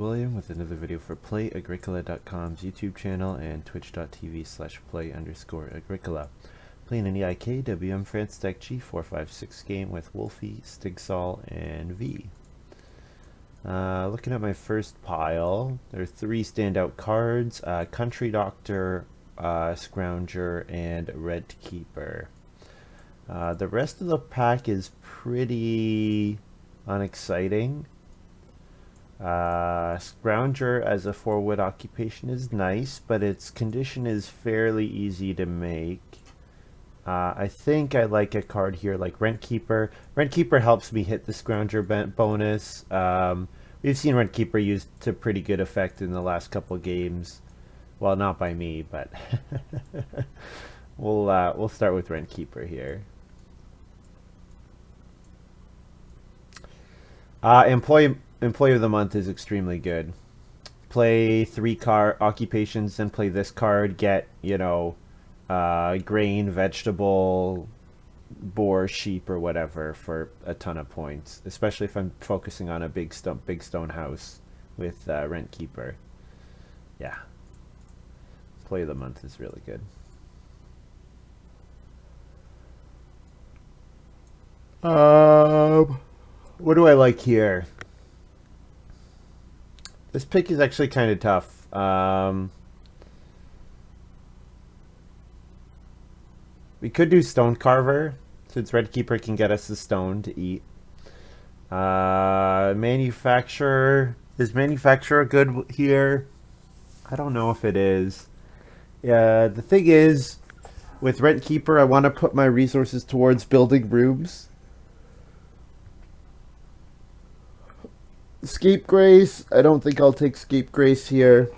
William with another video for Play-agricola.com's YouTube channel and twitch.tv/play_agricola. Playing an EIK WM France Deck G456 game with Wolfie, Stigsal, and V. Looking at my first pile, there are three standout cards, Country Doctor, Scrounger, and Red Keeper. The rest of the pack is pretty unexciting. Scrounger as a 4-wood occupation is nice, but its condition is fairly easy to make. I think I like a card here like Rent Keeper. Rent Keeper helps me hit the Scrounger bonus. We've seen Rent Keeper used to pretty good effect in the last couple games. Well, not by me, but we'll start with Rent Keeper here. Employee of the Month is extremely good. Play 3 card occupations, then play this card, get, grain, vegetable, boar, sheep, or whatever for a ton of points. Especially if I'm focusing on a big stone house with Rent Keeper. Yeah. Play of the Month is really good. What do I like here? This pick is actually kind of tough. We could do Stone Carver, since Red Keeper can get us the stone to eat. Manufacturer. Is Manufacturer good here? I don't know if it is. Yeah, the thing is, with Rent Keeper, I want to put my resources towards building rooms. Scapegrace, I don't think I'll take Scapegrace here.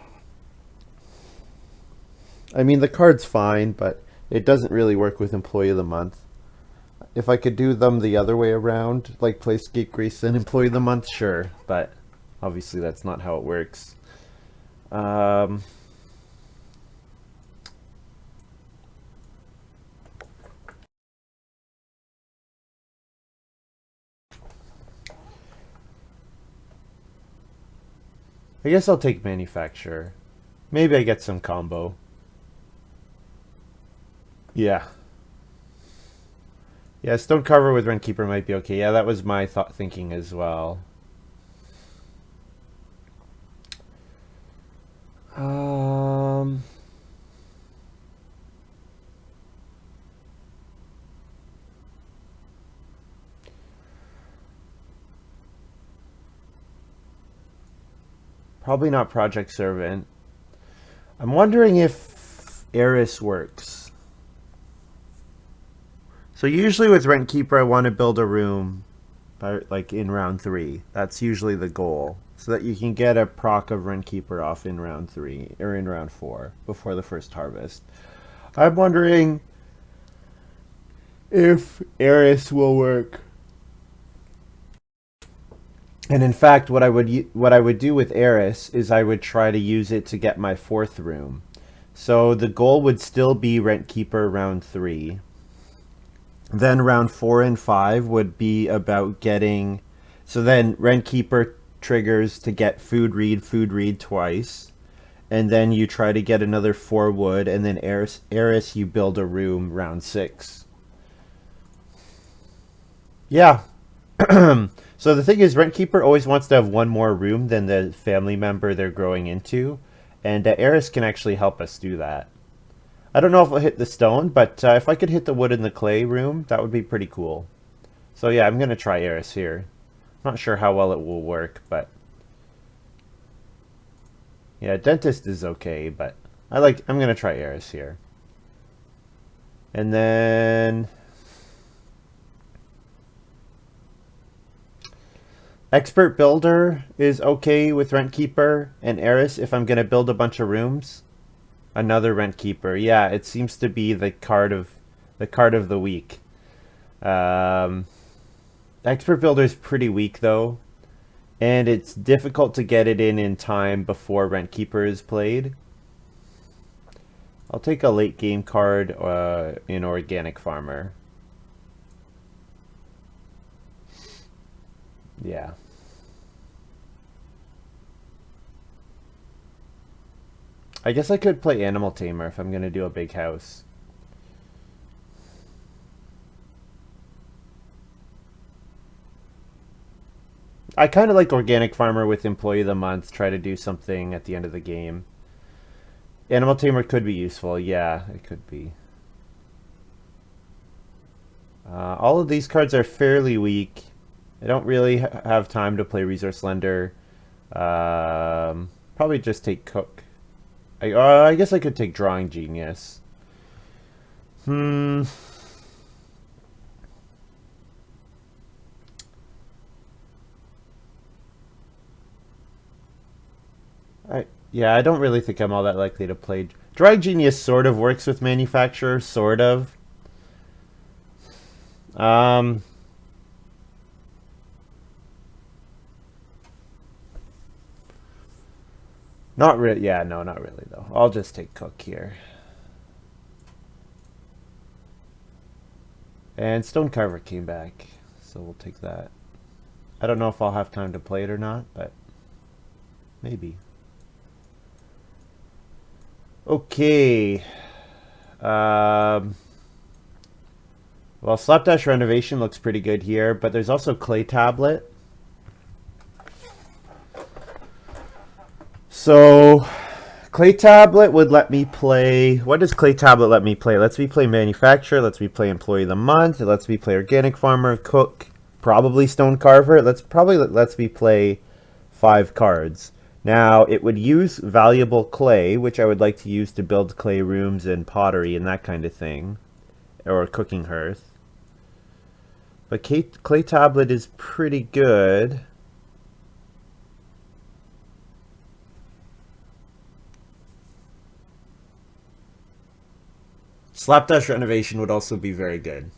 I mean, the card's fine, but it doesn't really work with Employee of the Month. If I could do them the other way around, like play Scapegrace and Employee of the Month, sure. But obviously that's not how it works. I guess I'll take Manufacturer. Maybe I get some combo. Yeah. Yeah, Stone Carver with Rent Keeper might be okay. Yeah, that was my thinking as well. Probably not Project Servant. I'm wondering if Eris works. So usually with Rent Keeper, I want to build a room, like in round 3. That's usually the goal, so that you can get a proc of Rent Keeper off in round 3 or in round 4 before the first harvest. I'm wondering if Eris will work. And in fact, what I would do with Eris is I would try to use it to get my 4th room. So the goal would still be Rent Keeper round 3. Then round 4 and 5 would be about getting... So then Rent Keeper triggers to get food read twice. And then you try to get another 4 wood, and then Eris you build a room round 6. Yeah. So the thing is, Rent Keeper always wants to have one more room than the family member they're growing into. And Eris can actually help us do that. I don't know if I'll hit the stone, but if I could hit the wood in the clay room, that would be pretty cool. So yeah, I'm going to try Eris here. Not sure how well it will work, but... Yeah, Dentist is okay, but I'm going to try Eris here. And then... Expert Builder is okay with Rent Keeper and Eris if I'm going to build a bunch of rooms. Another Rent Keeper. Yeah, it seems to be the card of the week. Expert Builder is pretty weak though, and it's difficult to get it in time before Rent Keeper is played. I'll take a late game card in Organic Farmer. Yeah. I guess I could play Animal Tamer if I'm going to do a big house. I kind of like Organic Farmer with Employee of the Month. Try to do something at the end of the game. Animal Tamer could be useful. Yeah, it could be. All of these cards are fairly weak. I don't really have time to play Resource Lender. Probably just take Cook. I guess I could take Drawing Genius. Hmm. Yeah, I don't really think I'm all that likely to play. Drawing Genius sort of works with Manufacturer, sort of. Um, Not really. Yeah, no, not really though. I'll just take Cook here. And Stonecarver came back, so we'll take that. I don't know if I'll have time to play it or not, but maybe. Okay. Um, well, Slapdash Renovation looks pretty good here, but there's also Clay Tablet. So, Clay Tablet would let me play... What does Clay Tablet let me play? It lets me play Manufacturer, lets me play Employee of the Month, it lets me play Organic Farmer, Cook, probably Stonecarver. It probably lets me play 5 cards. Now, it would use valuable clay, which I would like to use to build clay rooms and pottery and that kind of thing. Or cooking hearth. But Clay Tablet is pretty good. Slapdash Renovation would also be very good.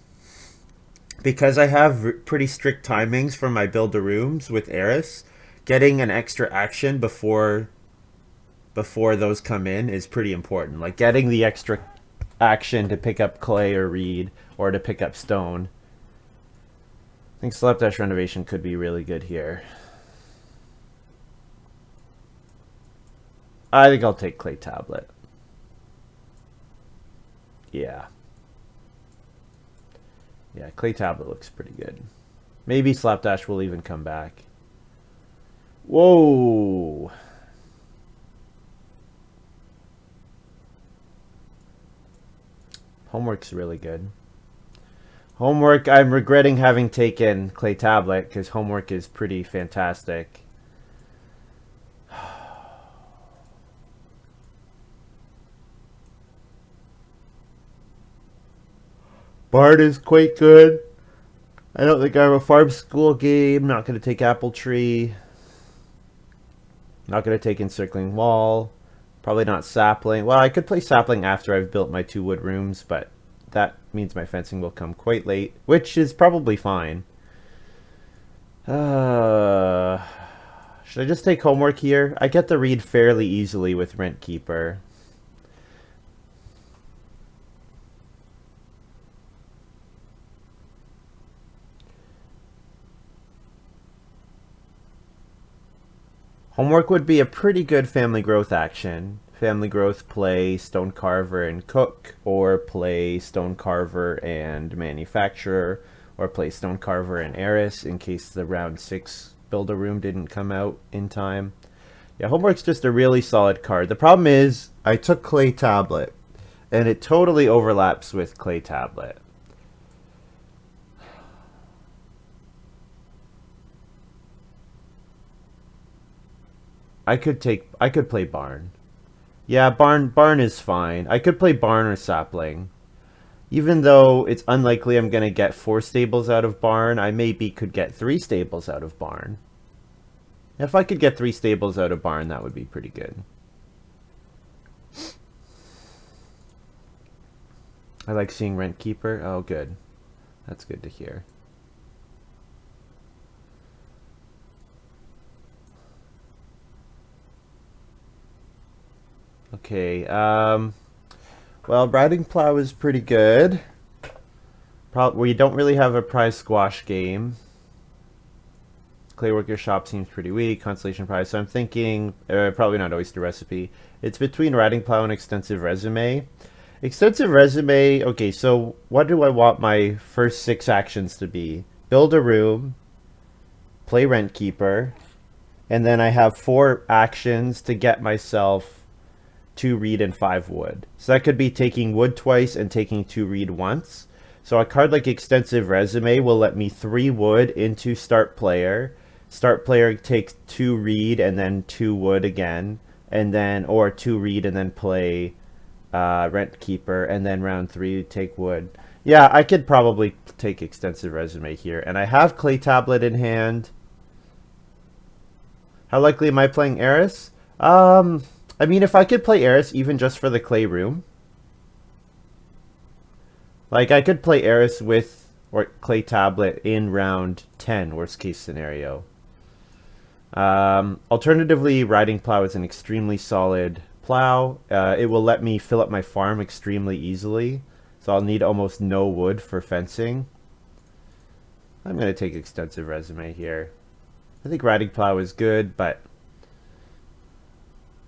Because I have pretty strict timings for my build-a-rooms with Eris, getting an extra action before those come in is pretty important. Like getting the extra action to pick up clay or reed or to pick up stone. I think Slapdash Renovation could be really good here. I think I'll take Clay Tablet. Yeah. Yeah, Clay Tablet looks pretty good. Maybe Slapdash will even come back. Whoa! Homework's really good. Homework, I'm regretting having taken Clay Tablet because Homework is pretty fantastic. Bard is quite good. I don't think I have a farm school game. Not going to take Apple Tree. Not going to take Encircling Wall. Probably not Sapling. Well, I could play Sapling after I've built my 2 wood rooms, but that means my fencing will come quite late, which is probably fine. Should I just take Homework here? I get the read fairly easily with Rent Keeper. Homework would be a pretty good family growth action. Family growth, play Stonecarver and Cook, or play Stonecarver and Manufacturer, or play Stonecarver and Eris in case the round 6 Build-A-Room didn't come out in time. Yeah, Homework's just a really solid card. The problem is, I took Clay Tablet, and it totally overlaps with Clay Tablet. I could play Barn. Yeah, Barn is fine. I could play Barn or Sapling. Even though it's unlikely I'm going to get 4 stables out of Barn, I maybe could get 3 stables out of Barn. If I could get 3 stables out of Barn, that would be pretty good. I like seeing Rent Keeper. Oh, good. That's good to hear. Okay, well, Riding Plow is pretty good. We don't really have a prize squash game. Clayworker Shop seems pretty weak. Constellation Prize. So I'm thinking probably not Oyster Recipe. It's between Riding Plow and Extensive Resume. Extensive Resume. Okay, so what do I want my first 6 actions to be? Build a room, play Rent Keeper, and then I have 4 actions to get myself 2 reed and 5 wood. So that could be taking wood twice and taking 2 reed once. So a card like Extensive Resume will let me 3 wood into Start Player. Start Player takes 2 reed and then 2 wood again, and then or 2 reed and then play Rent Keeper, and then round 3 take wood. Yeah, I could probably take Extensive Resume here, and I have Clay Tablet in hand. How likely am I playing Eris? I mean, if I could play Eris even just for the clay room, like I could play Eris with or clay tablet in round 10, worst case scenario. Alternatively, Riding Plow is an extremely solid plow. It will let me fill up my farm extremely easily, so I'll need almost no wood for fencing. I'm going to take Extensive Resume here. I think Riding Plow is good, but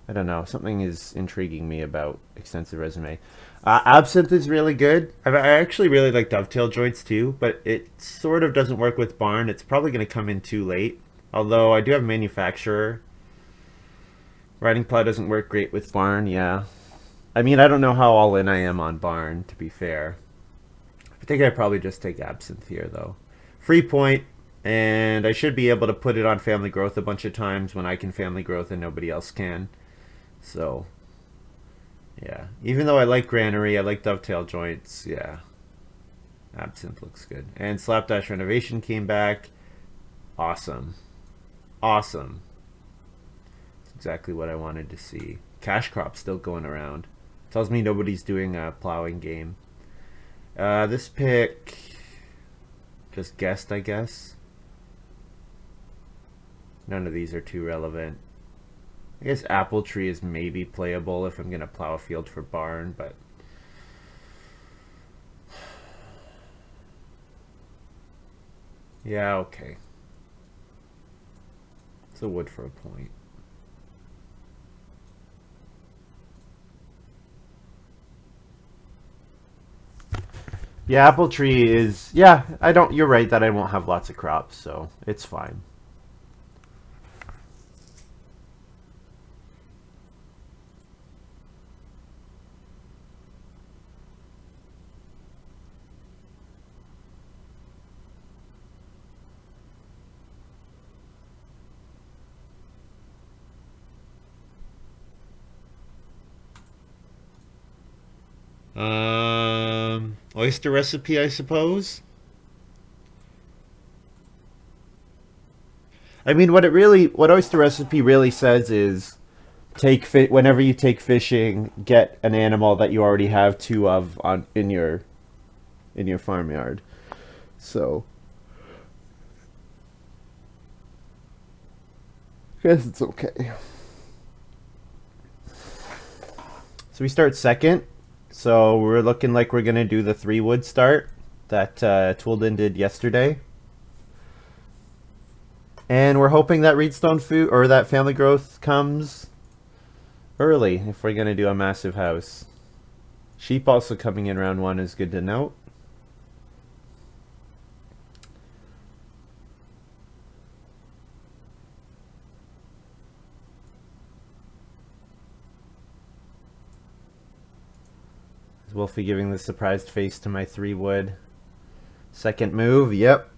I don't know. Something is intriguing me about Extensive Resume. Absinthe is really good. I actually really like Dovetail Joints too, but it sort of doesn't work with Barn. It's probably going to come in too late. Although I do have Manufacturer. Riding Plow doesn't work great with Barn, yeah. I mean, I don't know how all in I am on Barn, to be fair. I think I'd probably just take Absinthe here, though. Free point, and I should be able to put it on Family Growth a bunch of times when I can Family Growth and nobody else can. So, yeah. Even though I like Granary, I like Dovetail Joints, yeah. Absinthe looks good. And Slapdash Renovation came back. Awesome. Awesome. That's exactly what I wanted to see. Cash Crop still going around. Tells me nobody's doing a plowing game. This pick... just guessed, I guess. None of these are too relevant. I guess Apple Tree is maybe playable if I'm going to plow a field for Barn, but... yeah, okay. It's a wood for a point. Yeah, Apple Tree is... yeah, I don't... you're right that I won't have lots of crops, so it's fine. Oyster Recipe, I suppose. I mean, what Oyster Recipe really says is whenever you take fishing, get an animal that you already have 2 of in your farmyard. So, I guess it's okay. So we start second. So we're looking like we're gonna do the 3 wood start that Toolden did yesterday. And we're hoping that Reedstone food or that Family Growth comes early if we're gonna do a massive house. Sheep also coming in round 1 is good to note. Is Wolfie giving the surprised face to my 3 wood? Second move, yep.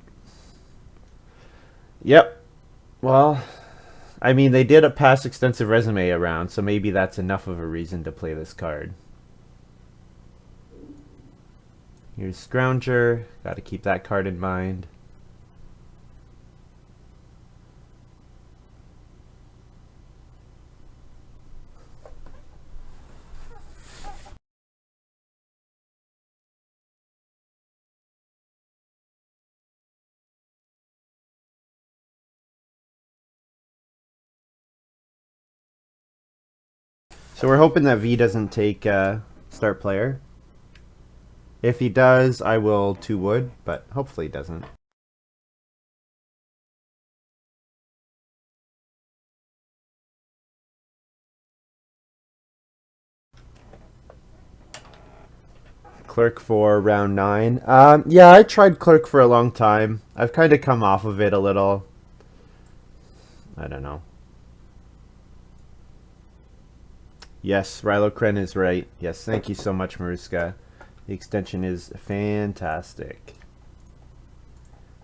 Yep. Well, I mean, they did a pass Extensive Resume around, so maybe that's enough of a reason to play this card. Here's Scrounger. Got to keep that card in mind. So we're hoping that V doesn't take start player. If he does, I will 2 wood, but hopefully he doesn't. Clerk for round 9. Yeah, I tried Clerk for a long time. I've kind of come off of it a little. I don't know. Yes, Rylocren is right. Yes, thank you so much, Maruska. The extension is fantastic.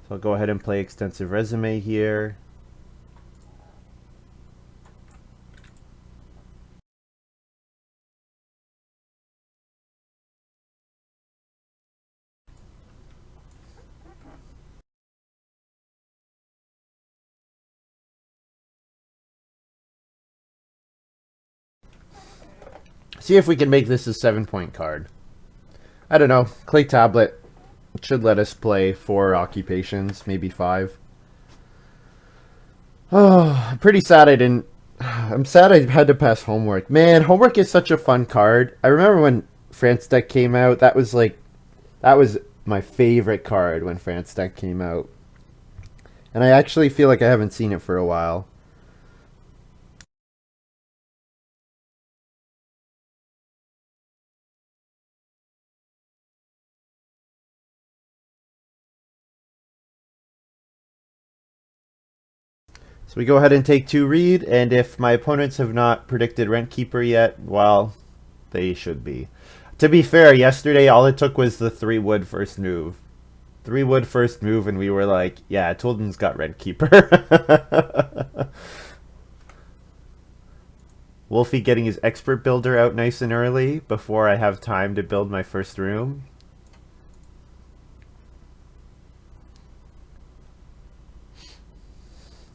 So I'll go ahead and play Extensive Resume here. See if we can make this a 7-point card. I don't know. Clay Tablet should let us play 4 occupations, maybe 5. Oh, I'm pretty sad I didn't. I'm sad I had to pass Homework. Man, Homework is such a fun card. I remember when France Deck came out. That was my favorite card when France Deck came out. And I actually feel like I haven't seen it for a while. So we go ahead and take 2 read, and if my opponents have not predicted Rentkeeper yet, well, they should be. To be fair, yesterday all it took was the 3 wood first move. 3 wood first move, and we were like, yeah, Tolden's got Rentkeeper. Wolfie getting his expert builder out nice and early before I have time to build my first room.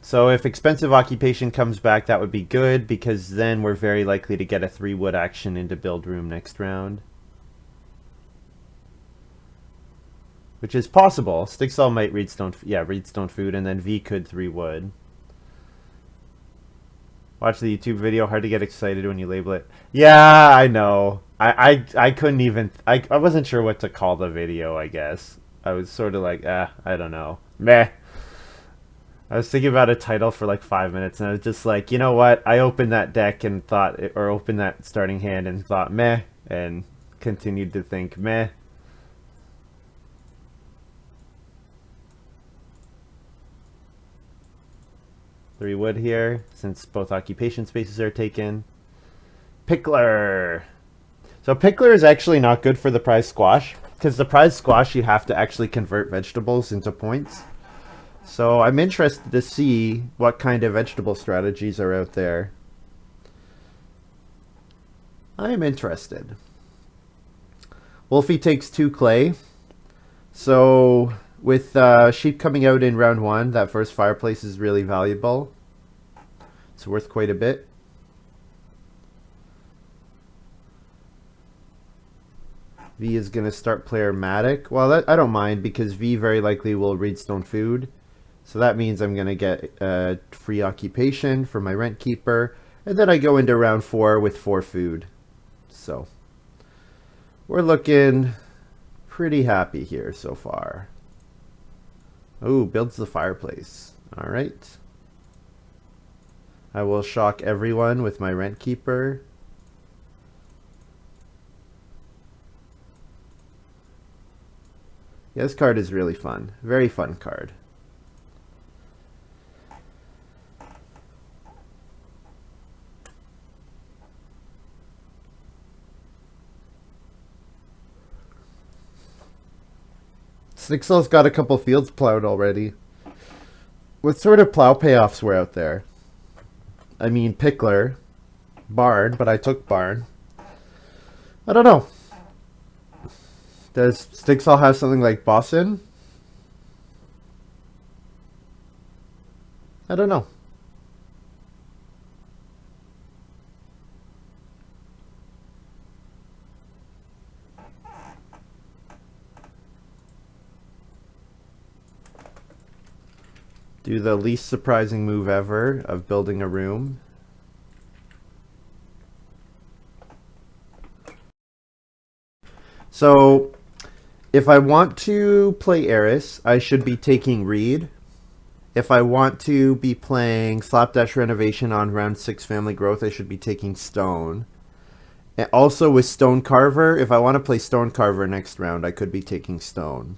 So if Expensive Occupation comes back, that would be good, because then we're very likely to get a 3 wood action into build room next round. Which is possible. Stigsal might read Stone Food, and then V could 3 wood. Watch the YouTube video, hard to get excited when you label it. Yeah, I know. I couldn't even, I wasn't sure what to call the video, I guess. I was sort of like, I don't know. Meh. I was thinking about a title for like 5 minutes, and I was just like, you know what? I opened that deck and thought, or opened that starting hand and thought, meh, and continued to think, meh. Three wood here, since both occupation spaces are taken. Pickler. So Pickler is actually not good for the prize squash, because the prize squash you have to actually convert vegetables into points. So I'm interested to see what kind of vegetable strategies are out there. I am interested. Wolfie takes 2 clay. So with sheep coming out in round 1, that first fireplace is really valuable. It's worth quite a bit. V is going to start player Matic. Well, that, I don't mind, because V very likely will read Stone Food. So that means I'm going to get a free occupation for my Rentkeeper. And then I go into round 4 with 4 food. So we're looking pretty happy here so far. Oh, builds the fireplace. All right. I will shock everyone with my Rentkeeper. Yeah, this card is really fun. Very fun card. Stigsal's got a couple fields plowed already. What sort of plow payoffs were out there? I mean, Pickler, Barn, but I took Barn. I don't know. Does Stigsal have something like Boston? I don't know. Do the least surprising move ever of building a room. So if I want to play Eris, I should be taking Reed. If I want to be playing Slapdash Renovation on round 6 Family Growth, I should be taking Stone. And also with Stone Carver, if I want to play Stone Carver next round, I could be taking Stone.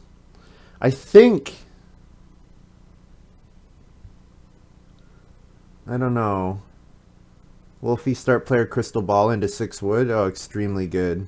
I think... I don't know. Wolfie start player Crystal Ball into 6 wood? Oh, extremely good.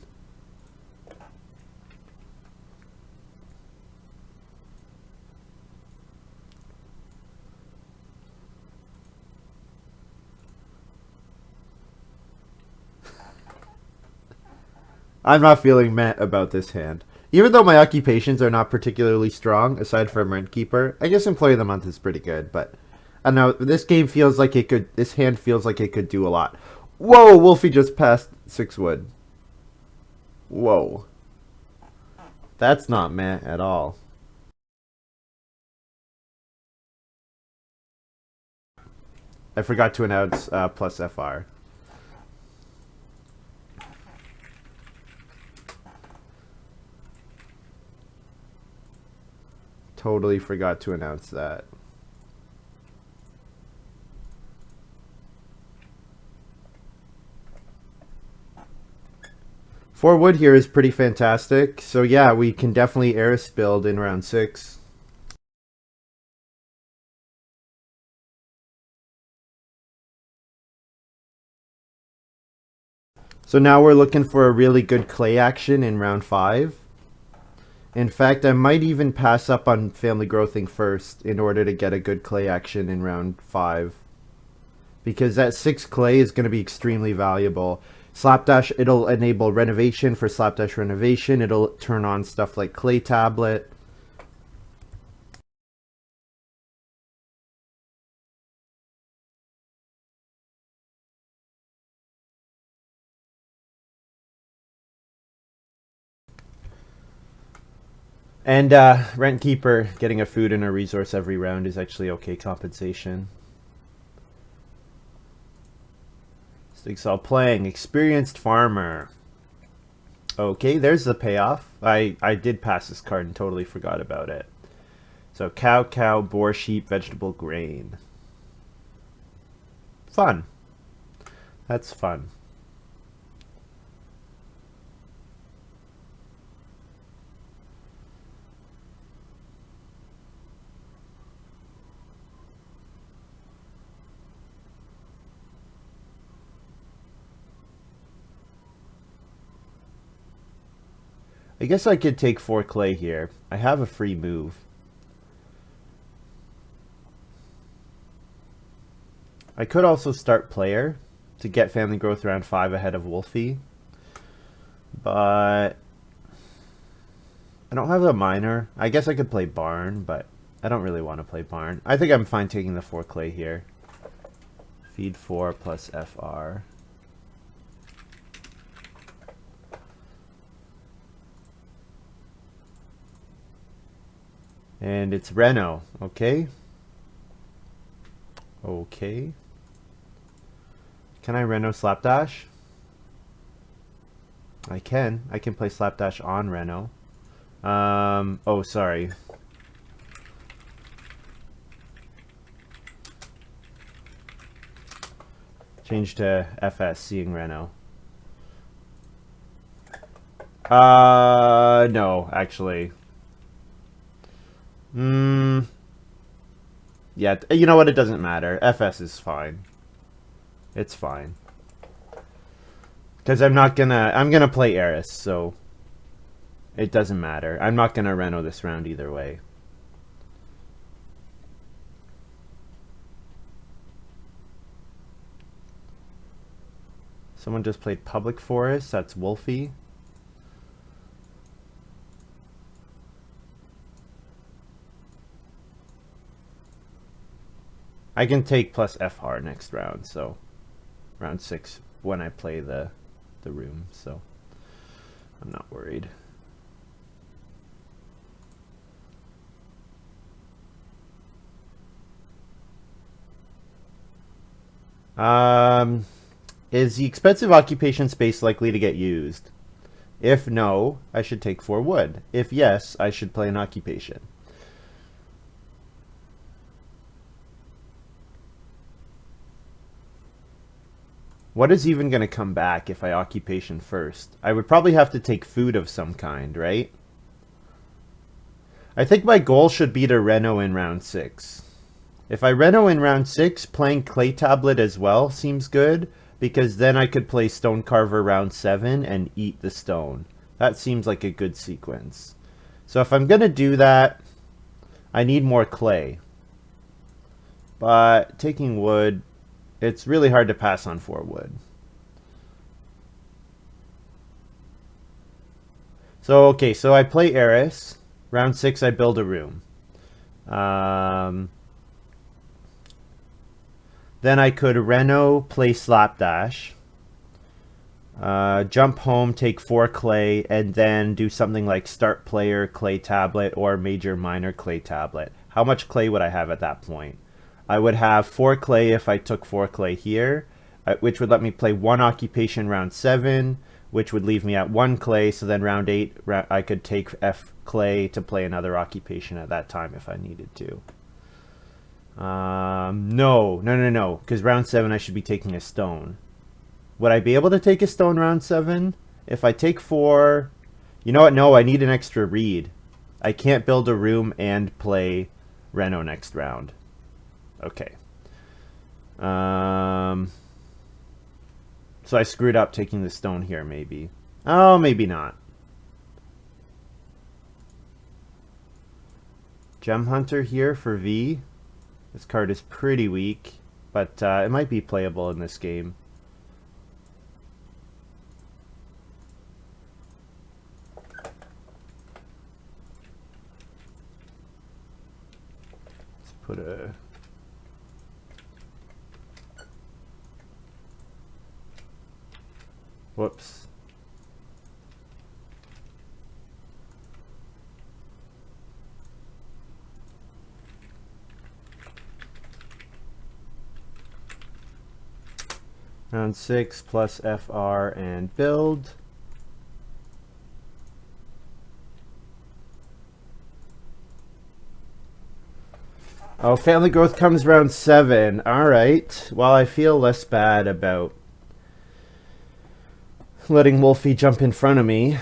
I'm not feeling meh about this hand. Even though my occupations are not particularly strong, aside from Rentkeeper, I guess Employee of the Month is pretty good, but I don't know, this game feels like it could, this hand feels like it could do a lot. Whoa, Wolfie just passed 6 wood. Whoa. That's not meh at all. I forgot to announce plus FR. Totally forgot to announce that. Four wood here is pretty fantastic. So yeah, we can definitely Eris build in round 6. So now we're looking for a really good clay action in round 5. In fact, I might even pass up on family growthing first in order to get a good clay action in round 5. Because that 6 clay is going to be extremely valuable. Slapdash, it'll enable renovation for Slapdash renovation. It'll turn on stuff like Clay Tablet. And Rentkeeper getting a food and a resource every round is actually okay compensation. Stigsal playing Experienced Farmer. Okay, there's the payoff. I did pass this card and totally forgot about it. So cow, boar, sheep, vegetable, grain. Fun. That's fun. I guess I could take 4 clay here. I have a free move. I could also start player to get family growth round 5 ahead of Wolfie. But I don't have a miner. I guess I could play barn, but I don't really want to play barn. I think I'm fine taking the 4 clay here. Feed 4 plus FR. And it's Reno, okay? Okay. Can I Reno Slapdash? I can. I can play Slapdash on Reno. Oh, sorry. Change to FS, seeing Reno. No, actually. Yeah, you know what? It doesn't matter. FS is fine. It's fine. Because I'm gonna play Eris, so it doesn't matter. I'm not gonna Reno this round either way. Someone just played Public Forest. That's Wolfie. I can take plus FR next round, so round 6 when I play the room, so I'm not worried. Is the expensive occupation space likely to get used? If no, I should take 4 wood. If yes, I should play an occupation. What is even going to come back if I occupation first? I would probably have to take food of some kind, right? I think my goal should be to reno in round 6. If I reno in round 6, playing clay tablet as well seems good, because then I could play stone carver round 7 and eat the stone. That seems like a good sequence. So if I'm going to do that, I need more clay. But taking wood, it's really hard to pass on 4 wood. So, okay, so I play Eris. Round 6, I build a room. Then I could reno, play slapdash. Jump home, take 4 clay, and then do something like start player, clay tablet, or major minor clay tablet. How much clay would I have at that point? I would have 4 clay if I took 4 clay here, which would let me play 1 occupation round 7, which would leave me at 1 clay, so then round 8 I could take F clay to play another occupation at that time if I needed to. No, because round 7 I should be taking a stone. Would I be able to take a stone round 7? If I take 4... You know what? No, I need an extra reed. I can't build a room and play reno next round. Okay. So I screwed up taking the stone here, maybe. Oh, maybe not. Gem Hunter here for V. This card is pretty weak, but it might be playable in this game. Let's put a... Whoops. Round 6 plus FR and build. Oh, family growth comes round 7. Alright. Well, I feel less bad about letting Wolfie jump in front of me.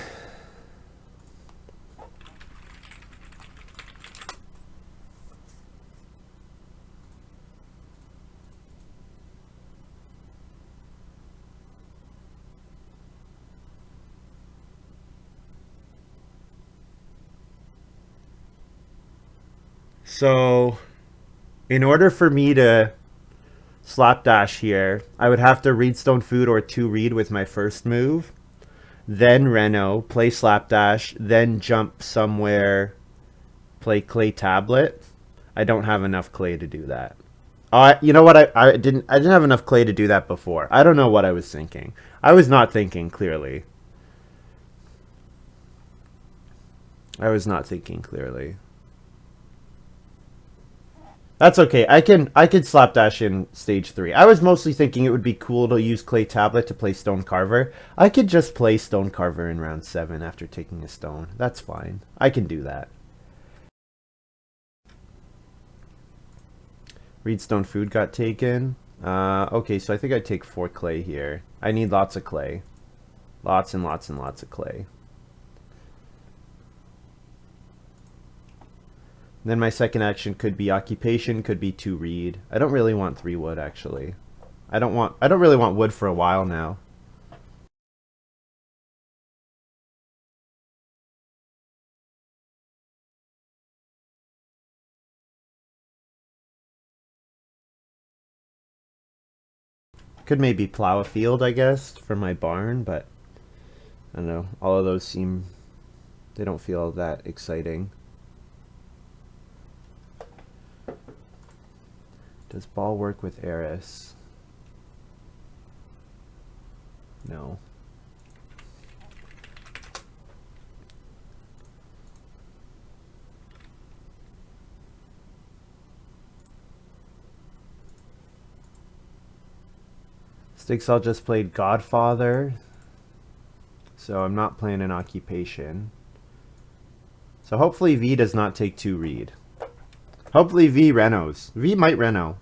So, in order for me to slapdash here, I would have to read stone food or 2 read with my first move, then reno, play slapdash, then jump somewhere, play clay tablet. I don't have enough clay to do that. You know what? I didn't have enough clay to do that before. I don't know what I was thinking. I was not thinking clearly. I was not thinking clearly. That's okay. I could slapdash in stage 3. I was mostly thinking it would be cool to use clay tablet to play stone carver. I could just play stone carver in round 7 after taking a stone. That's fine. I can do that. Reedstone food got taken. Okay, so I think I take 4 clay here. I need lots of clay. Lots and lots and lots of clay. Then my second action could be occupation, could be 2 reed. I don't really want 3 wood actually. I don't really want wood for a while now. Could maybe plow a field, I guess, for my barn, but I don't know. All of those seem, they don't feel that exciting. Does ball work with Eris? No. Stigsal just played Godfather, so I'm not playing an occupation. So hopefully V does not take 2 reed. Hopefully V renos. V might reno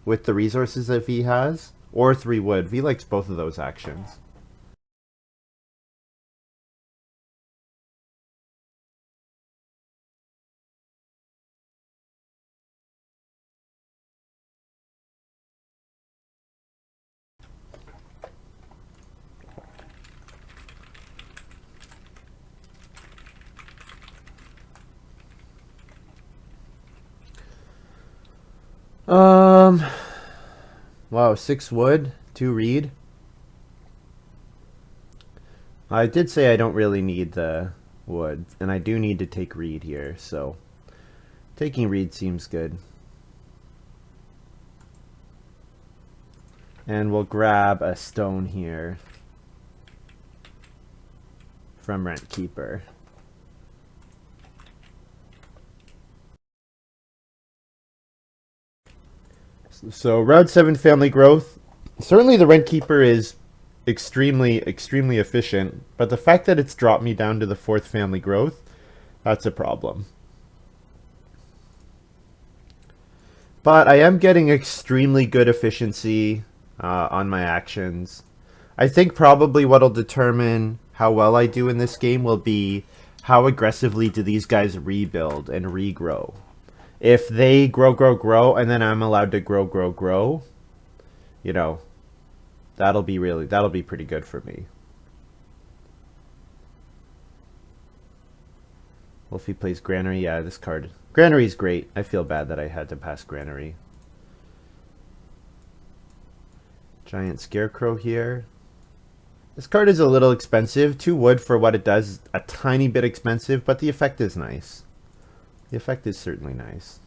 with the resources that V has. or 3 wood. V likes both of those actions. Wow, 6 wood, 2 reed. I did say I don't really need the wood, and I do need to take reed here, so taking reed seems good. And we'll grab a stone here from Rent Keeper. So round 7 family growth. Certainly the Rent Keeper is extremely efficient, but the fact that it's dropped me down to the 4th family growth, that's a problem. But I am getting extremely good efficiency on my actions. I think probably what'll determine how well I do in this game will be how aggressively do these guys rebuild and regrow. If they grow, and then I'm allowed to grow, you know, that'll be pretty good for me. Wolfie plays Granary. Yeah, this card. Granary's great. I feel bad that I had to pass Granary. Giant Scarecrow here. This card is a little expensive. 2 wood for what it does. A tiny bit expensive, but the effect is nice. The effect is certainly nice.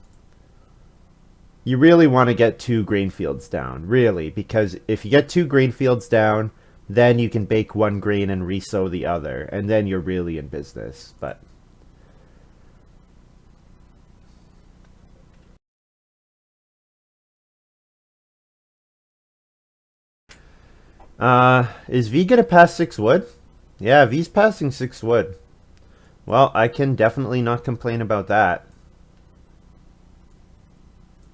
You really want to get 2 grain fields down, really, because if you get 2 grain fields down, then you can bake 1 grain and resow the other, and then you're really in business. But is V gonna pass 6 wood? Yeah, V's passing 6 wood. Well, I can definitely not complain about that.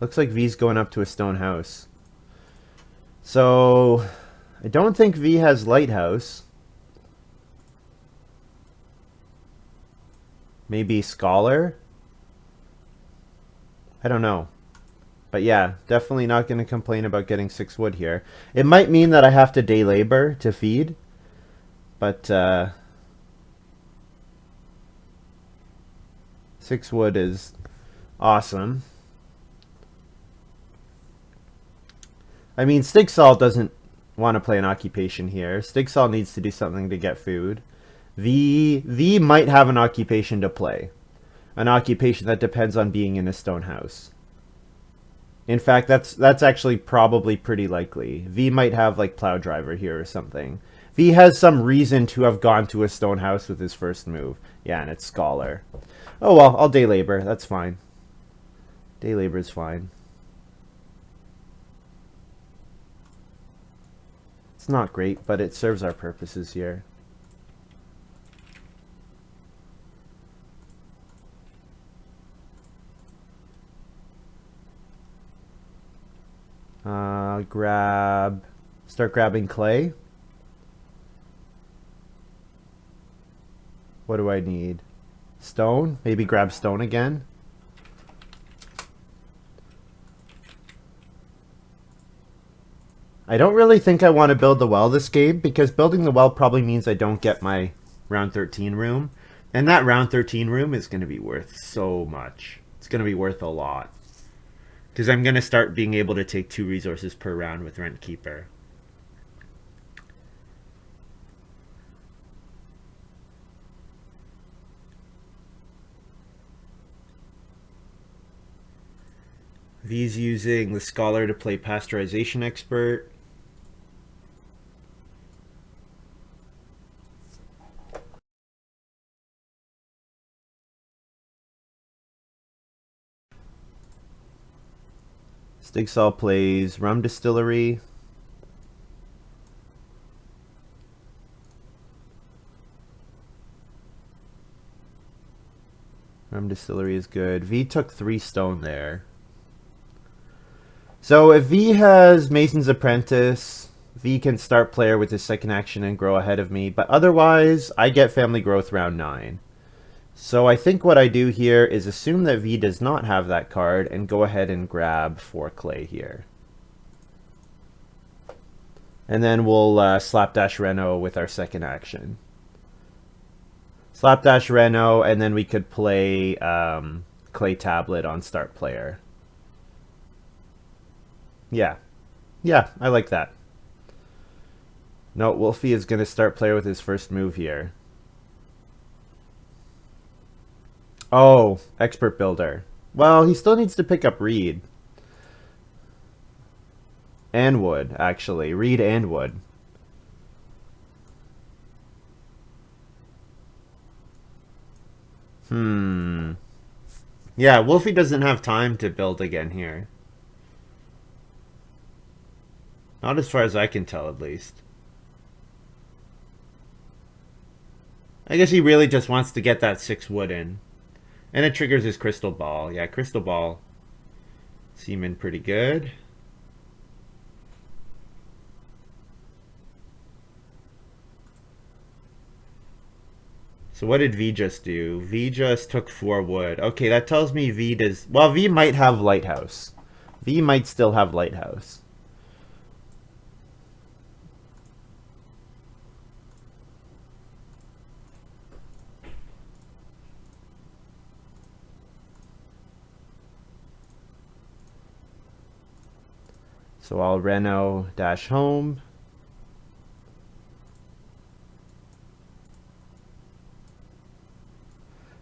Looks like V's going up to a stone house. So, I don't think V has lighthouse. Maybe scholar? I don't know. But yeah, definitely not going to complain about getting 6 wood here. It might mean that I have to day labor to feed. But 6 wood is awesome. I mean, Stigsal doesn't want to play an occupation here. Stigsal needs to do something to get food. V might have an occupation to play. An occupation that depends on being in a stone house. In fact, that's actually probably pretty likely. V might have like plow driver here or something. V has some reason to have gone to a stone house with his first move. Yeah, and it's scholar. Oh well, I'll day labor. That's fine. Day labor is fine. It's not great, but it serves our purposes here. Start grabbing clay. What do I need? Stone? Maybe grab stone again. I don't really think I want to build the well this game, because building the well probably means I don't get my round 13 room. And that round 13 room is going to be worth so much. It's going to be worth a lot. Because I'm going to start being able to take 2 resources per round with Rent Keeper. V's using the Scholar to play Pasteurization Expert. Stigsal plays Rum Distillery. Rum Distillery is good. V took 3 stone there. So if V has Mason's Apprentice, V can start player with his second action and grow ahead of me, but otherwise I get family growth round 9. So I think what I do here is assume that V does not have that card and go ahead and grab 4 clay here. And then we'll slapdash Reno with our second action. Slapdash Reno, and then we could play Clay Tablet on start player. Yeah. Yeah, I like that. No, Wolfie is going to start player with his first move here. Oh, Expert Builder. Well, he still needs to pick up Reed. And Wood, actually. Reed and Wood. Yeah, Wolfie doesn't have time to build again here. Not as far as I can tell, at least. I guess he really just wants to get that 6 wood in. And it triggers his Crystal Ball. Yeah, Crystal Ball seeming pretty good. So what did V just do? V just took 4 wood. Okay, that tells me V does... Well, V might have Lighthouse. V might still have Lighthouse. So I'll Reno dash home.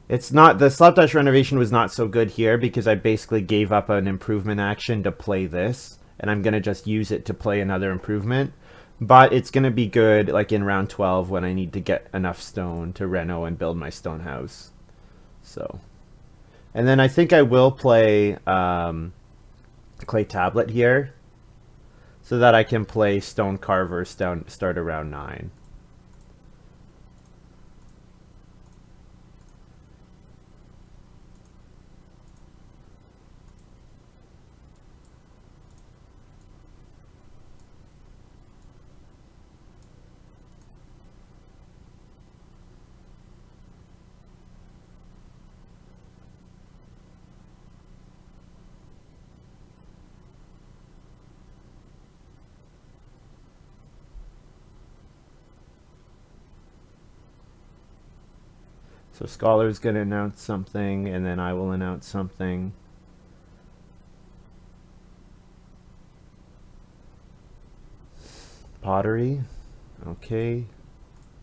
It's not, the slapdash renovation was not so good here because I basically gave up an improvement action to play this, and I'm going to just use it to play another improvement. But it's going to be good like in round 12 when I need to get enough stone to reno and build my stone house. So, and then I think I will play Clay Tablet here so that I can play Stone Carver start around 9. So Scholar's going to announce something, and then I will announce something. Pottery. Okay.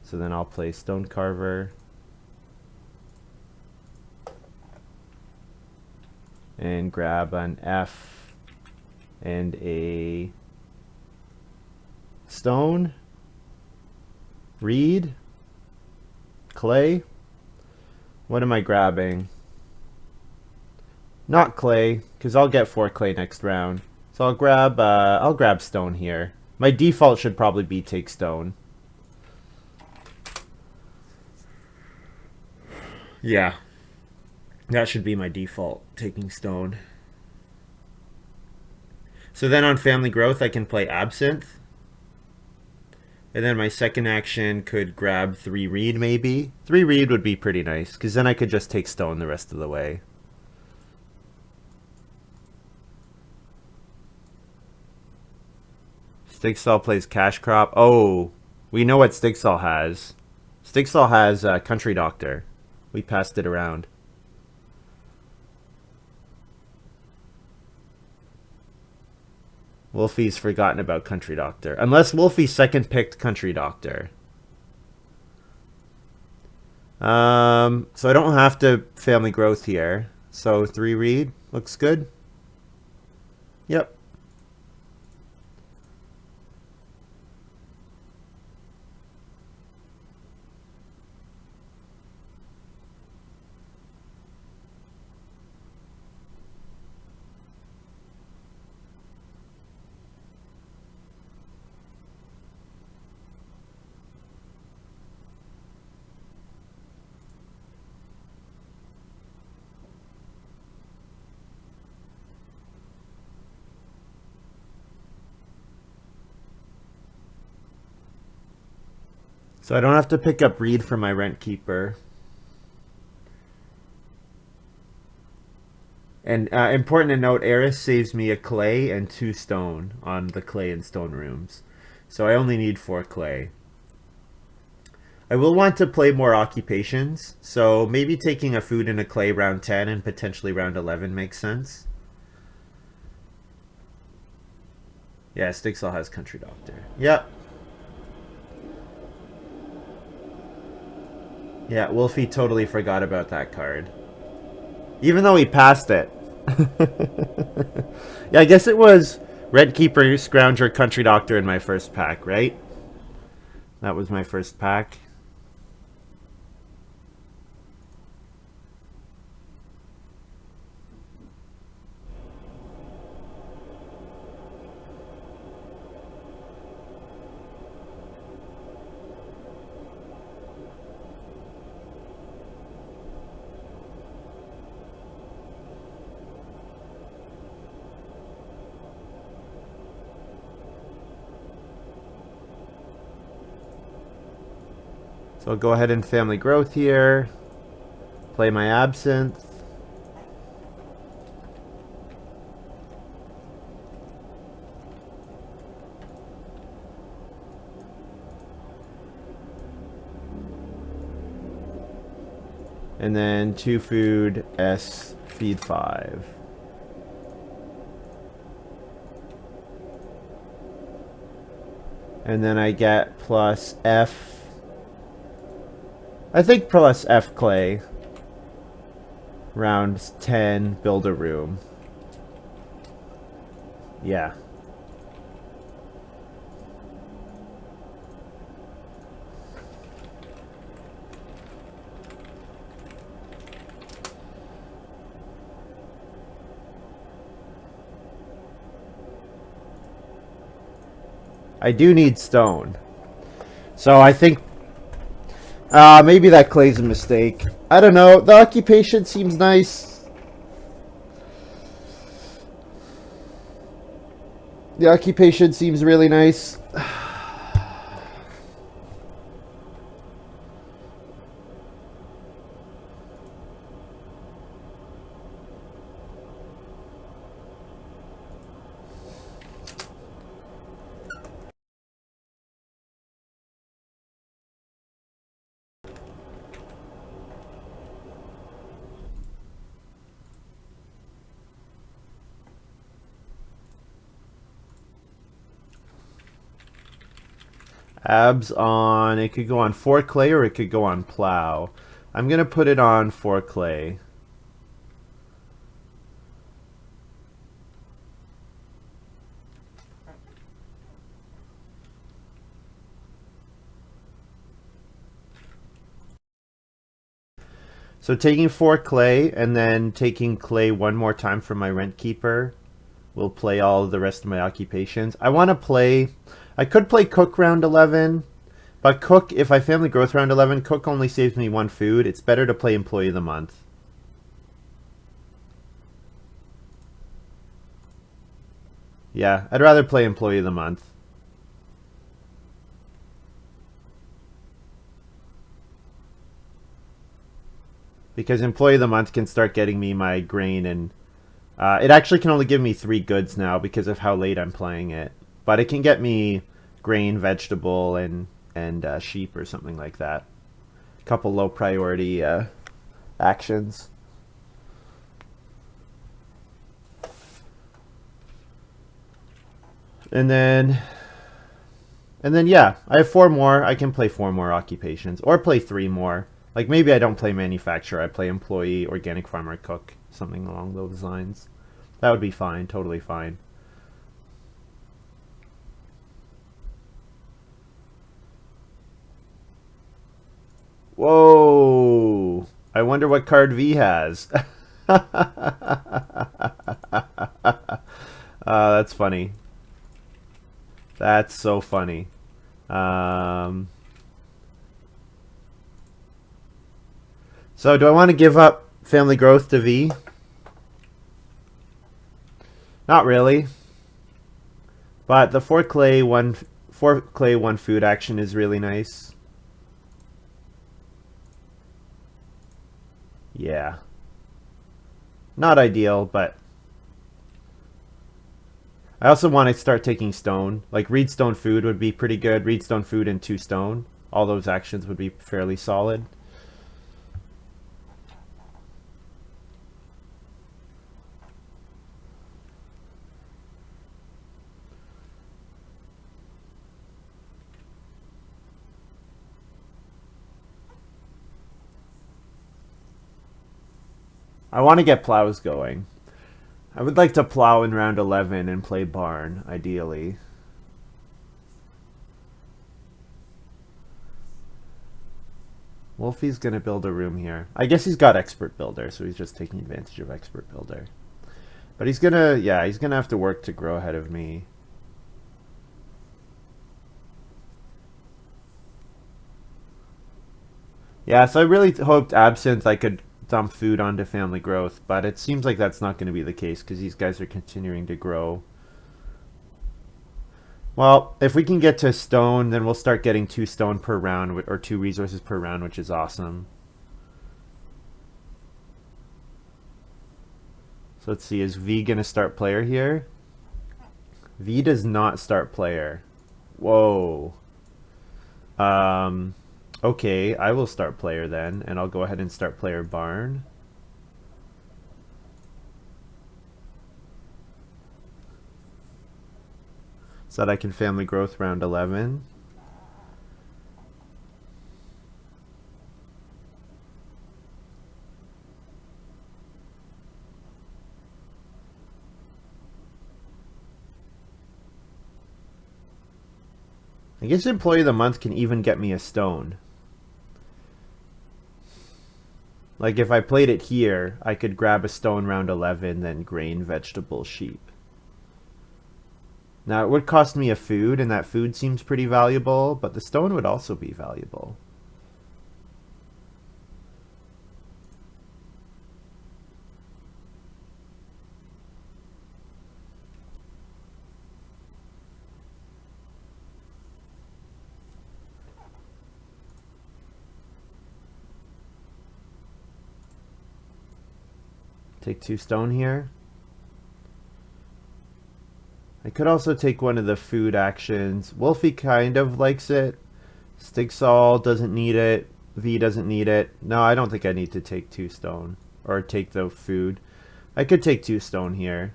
So then I'll play Stone Carver. And grab an F and a stone. Reed. Clay. What am I grabbing? Not clay, because I'll get 4 clay next round. So I'll grab stone here. My default should probably be take stone. Yeah. That should be my default, taking stone. So then on family growth I can play Absinthe. And then my second action could grab 3 Reed maybe. 3 Reed would be pretty nice, because then I could just take stone the rest of the way. Stigsal plays Cash Crop. Oh, we know what Stigsal has. Stigsal has Country Doctor. We passed it around. Wolfie's forgotten about Country Doctor. Unless Wolfie second picked Country Doctor. So I don't have to family growth here. So 3 Reed looks good. Yep. So I don't have to pick up reed for my rent keeper. And important to note, Eris saves me a clay and 2 stone on the clay and stone rooms. So I only need 4 clay. I will want to play more occupations, so maybe taking a food and a clay round 10 and potentially round 11 makes sense. Yeah, Stigsal has Country Doctor. Yep. Yeah, Wolfie totally forgot about that card. Even though he passed it. Yeah, I guess it was Red Keeper, Scrounger, Country Doctor in my first pack, right? That was my first pack. So I'll go ahead and family growth here. Play my absinthe. And then 2 food, S, feed 5. And then I get plus F. I think plus F clay. Round 10, build a room. Yeah. I do need stone. So I think maybe that clay's a mistake. I don't know. The occupation seems nice. The occupation seems really nice. Abs on, it could go on 4 clay or it could go on plow. I'm going to put it on 4 clay. So taking 4 clay and then taking clay one more time for my rent keeper will play all the rest of my occupations. I want to play, I could play cook round 11, but cook, if I family growth round 11, cook only saves me 1 food. It's better to play employee of the month. Yeah, I'd rather play employee of the month. Because employee of the month can start getting me my grain, and it actually can only give me 3 goods now because of how late I'm playing it. But it can get me grain, vegetable, and sheep or something like that. A couple low priority actions. And then yeah, I have 4 more. I can play 4 more occupations or play 3 more. Like maybe I don't play manufacturer. I play employee, organic farmer, cook, something along those lines. That would be fine, totally fine. Whoa! I wonder what card V has. That's funny. That's so funny. So do I want to give up family growth to V? Not really. But the 4 clay, 1 food action is really nice. Yeah. Not ideal, but I also want to start taking stone. Like reed stone food would be pretty good. Reed stone food and 2 stone. All those actions would be fairly solid. I want to get plows going. I would like to plow in round 11 and play barn, ideally. Wolfie's gonna build a room here. I guess he's got expert builder, so he's just taking advantage of expert builder. But he's gonna, yeah, he's gonna have to work to grow ahead of me. Yeah, so I really hoped absinthe I could dump food onto family growth, but it seems like that's not going to be the case because these guys are continuing to grow. Well, if we can get to stone, then we'll start getting 2 stone per round, or 2 resources per round, which is awesome. So let's see, is V going to start player here? V does not start player. Whoa. Okay, I will start player then, and I'll go ahead and start player barn. So that I can family growth round 11. I guess Employee of the Month can even get me a stone. Like if I played it here, I could grab a stone round 11, then grain, vegetable, sheep. Now it would cost me a food, and that food seems pretty valuable, but the stone would also be valuable. Take 2 stone here. I could also take one of the food actions. Wolfie kind of likes it. Stigsal doesn't need it. V doesn't need it. No, I don't think I need to take 2 stone. Or take the food. I could take 2 stone here.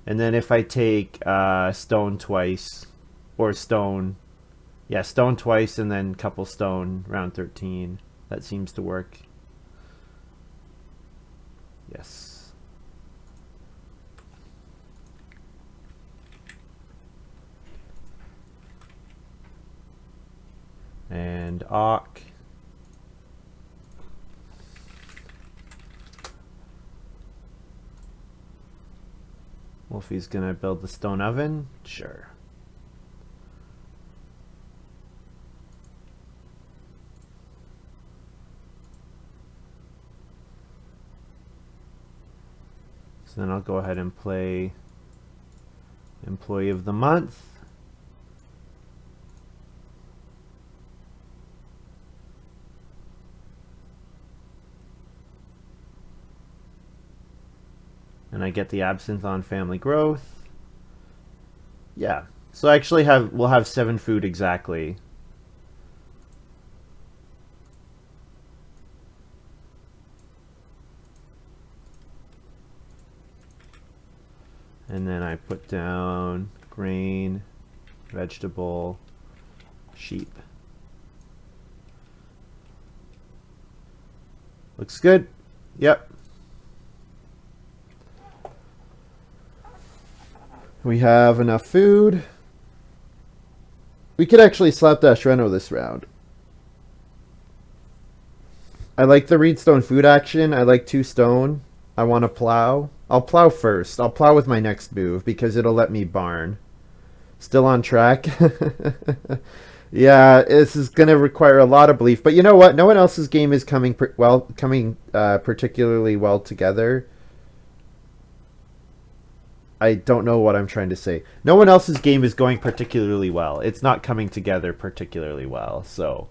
And then if I take stone twice, or stone, yeah, stone twice and then couple stone round 13. That seems to work. Yes. And Auk. Wolfie's gonna build the stone oven? Sure. So then I'll go ahead and play Employee of the Month. And I get the absinthe on family growth. Yeah. So I actually we'll have 7 food exactly. And then I put down grain, vegetable, sheep. Looks good. Yep. We have enough food. We could actually slapdash Reno this round. I like the Reedstone food action. I like 2 stone. I want to plow. I'll plow first. I'll plow with my next move because it'll let me barn. Still on track. Yeah, this is going to require a lot of belief. But you know what? No one else's game is coming particularly well together. I don't know what I'm trying to say. No one else's game is going particularly well. It's not coming together particularly well. So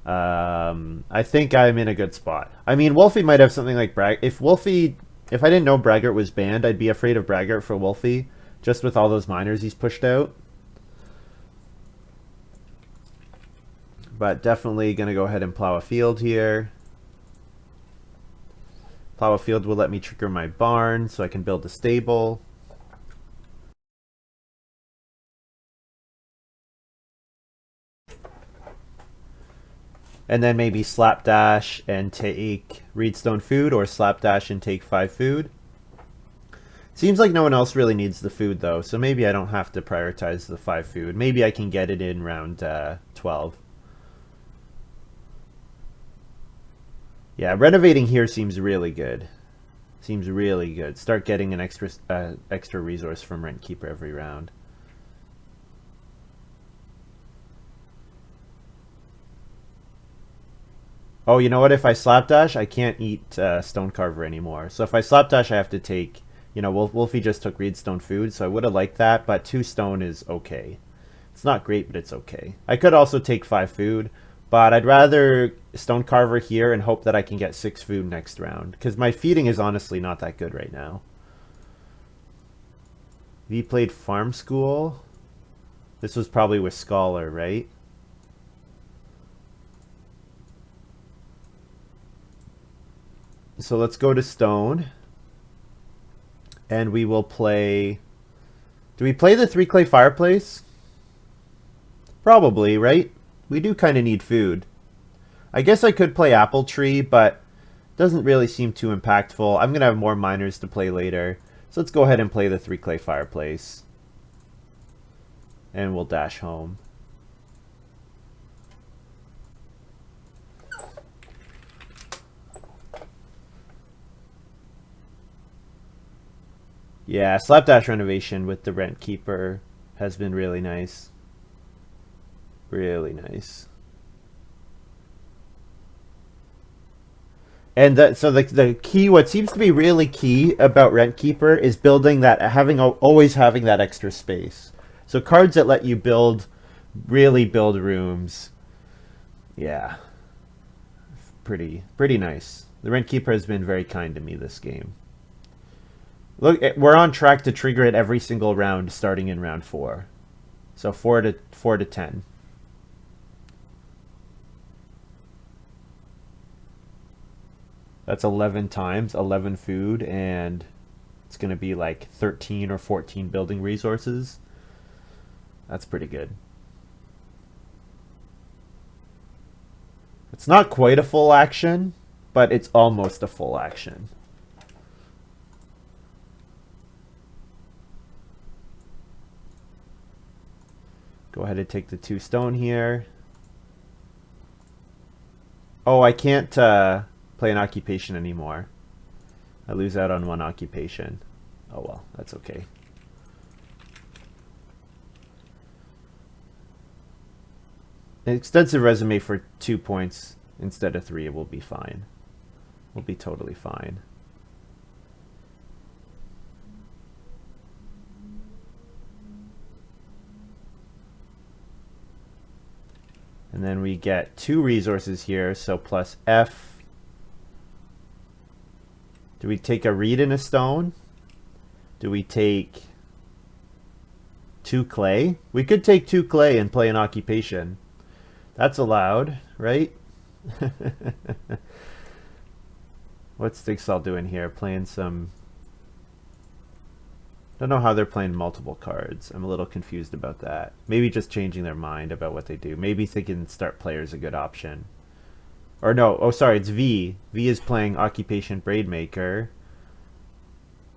I think I'm in a good spot. I mean, Wolfie might have something like if I didn't know Braggart was banned, I'd be afraid of Braggart for Wolfie, just with all those miners he's pushed out. But definitely gonna go ahead and plow a field here. Plow a field will let me trigger my barn so I can build a stable. And then maybe slapdash and take reedstone food, or slapdash and take 5 food. Seems like no one else really needs the food though, so maybe I don't have to prioritize the 5 food. Maybe I can get it in round 12. Yeah, renovating here seems really good. Seems really good. Start getting an extra resource from Rent Keeper every round. Oh, you know what? If I slapdash, I can't eat Stonecarver anymore. So if I slapdash, I have to take, you know, Wolfie just took reedstone food, so I would have liked that, but 2 stone is okay. It's not great, but it's okay. I could also take 5 food, but I'd rather Stonecarver here and hope that I can get 6 food next round, because my feeding is honestly not that good right now. V played Farm School. This was probably with Scholar, right? So let's go to Stone. And we will play... Do we play the 3 clay fireplace? Probably, right? We do kind of need food. I guess I could play Apple Tree, but doesn't really seem too impactful. I'm going to have more miners to play later. So let's go ahead and play the 3 clay fireplace. And we'll dash home. Yeah, slapdash renovation with the Rent Keeper has been really nice. Really nice. And so the key, what seems to be really key about Rent Keeper is building that, always having that extra space. So cards that let you really build rooms. Yeah. Pretty nice. The Rent Keeper has been very kind to me this game. Look, we're on track to trigger it every single round starting in round 4. So 4 to 10. That's 11 times, 11 food, and it's going to be like 13 or 14 building resources. That's pretty good. It's not quite a full action, but it's almost a full action. Go ahead and take the 2 stone here. Oh, I can't play an occupation anymore. I lose out on 1 occupation. Oh well, that's okay. An extensive resume for 2 points instead of 3, it will be fine. We'll be totally fine. And then we get 2 resources here, so plus F. Do we take a reed and a stone? Do we take 2 clay? We could take 2 clay and play an occupation. That's allowed, right? What's Stigsal doing here? Playing some... Don't know how they're playing multiple cards. I'm a little confused about that. Maybe just changing their mind about what they do. Maybe thinking start player is a good option. Or no, oh sorry, it's V. V is playing Occupation Braidmaker.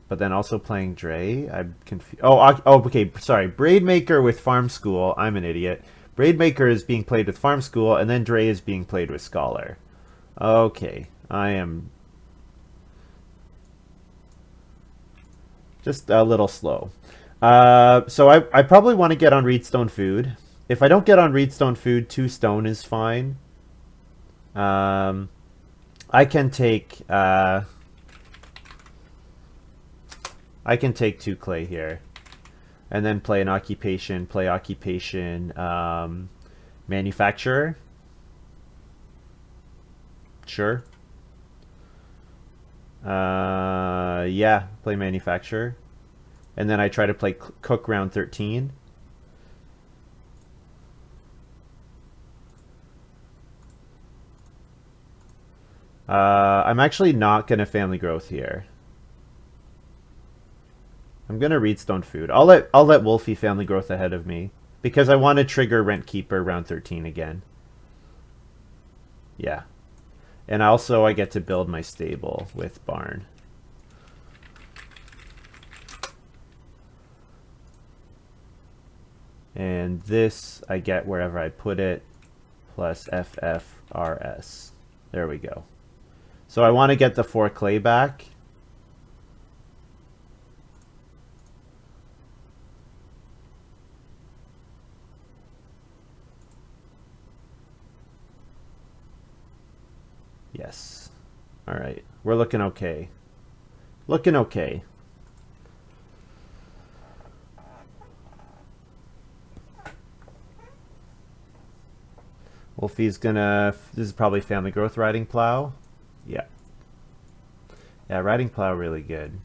But then also playing Dre. I'm confused. Oh, okay, sorry. Braidmaker with Farm School. I'm an idiot. Braidmaker is being played with Farm School, and then Dre is being played with Scholar. Okay, I am... just a little slow. So I probably want to get on Reedstone Food. If I don't get on Reedstone Food, 2 stone is fine. I can take 2 clay here, and then play an occupation. Play occupation manufacturer. Sure. Yeah, play manufacturer. And then I try to play cook round 13. I'm actually not going to family growth here. I'm going to read stone food. I'll let Wolfie family growth ahead of me because I want to trigger rent keeper round 13 again. Yeah. And also I get to build my stable with barn. And this I get wherever I put it, plus FFRS. There we go. So I want to get the 4 clay back. Yes. All right. We're looking okay. Looking okay. Wolfie's gonna... This is probably family growth riding plow. Yeah. Yeah, riding plow really good.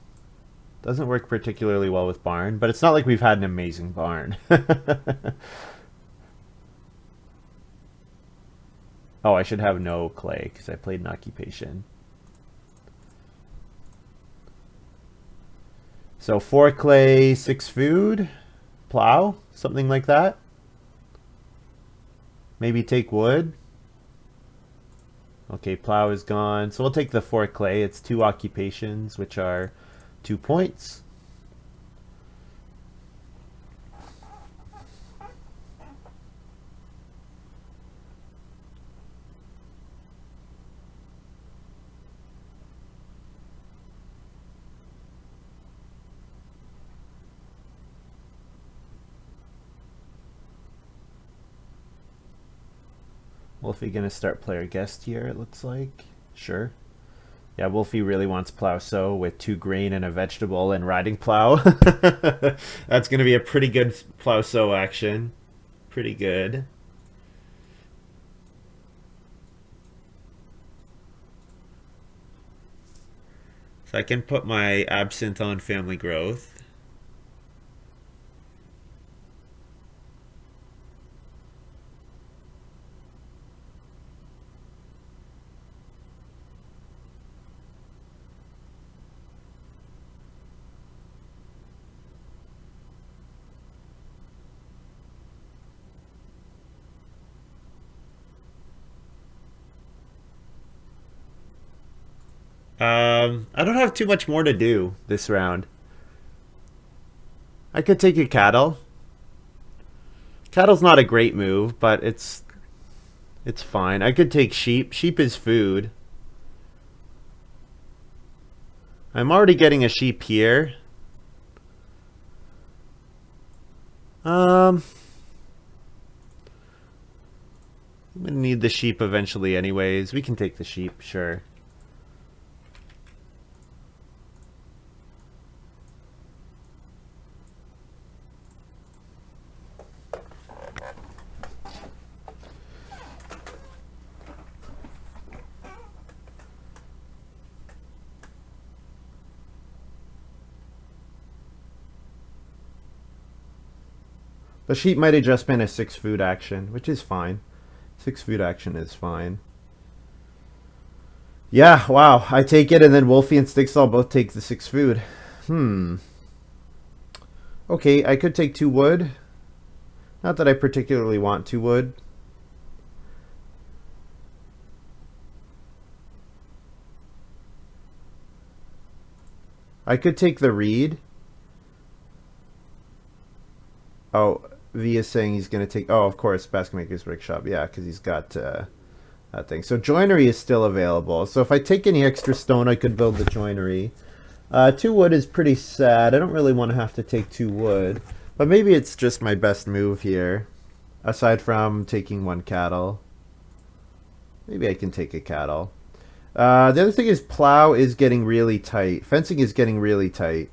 Doesn't work particularly well with barn, but it's not like we've had an amazing barn. Oh, I should have no clay because I played an occupation. So 4 clay, 6 food, plow, something like that. Maybe take wood. Okay, plow is gone. So we'll take the 4 clay. It's 2 occupations, which are 2 points. Wolfie gonna start player guest here, it looks like. Sure. Yeah, Wolfie really wants plow sow with 2 grain and a vegetable and riding plow. That's gonna be a pretty good plow sow action. Pretty good. So I can put my absinthe on family growth. I don't have too much more to do this round. I could take a cattle. Cattle's not a great move, but it's fine. I could take sheep. Sheep is food. I'm already getting a sheep here. I'm gonna need the sheep eventually anyways. We can take the sheep, sure. The sheep might have just been a 6 food action, which is fine. 6 food action is fine. Yeah, wow. I take it, and then Wolfie and Stigsal both take the 6 food. Okay, I could take 2 wood. Not that I particularly want 2 wood. I could take the reed. Oh, V is saying he's going to take... Oh, of course, Basket Maker's Workshop. Yeah, because he's got that thing. So joinery is still available. So if I take any extra stone, I could build the joinery. 2 wood is pretty sad. I don't really want to have to take 2 wood. But maybe it's just my best move here. Aside from taking 1 cattle. Maybe I can take a cattle. The other thing is plow is getting really tight. Fencing is getting really tight.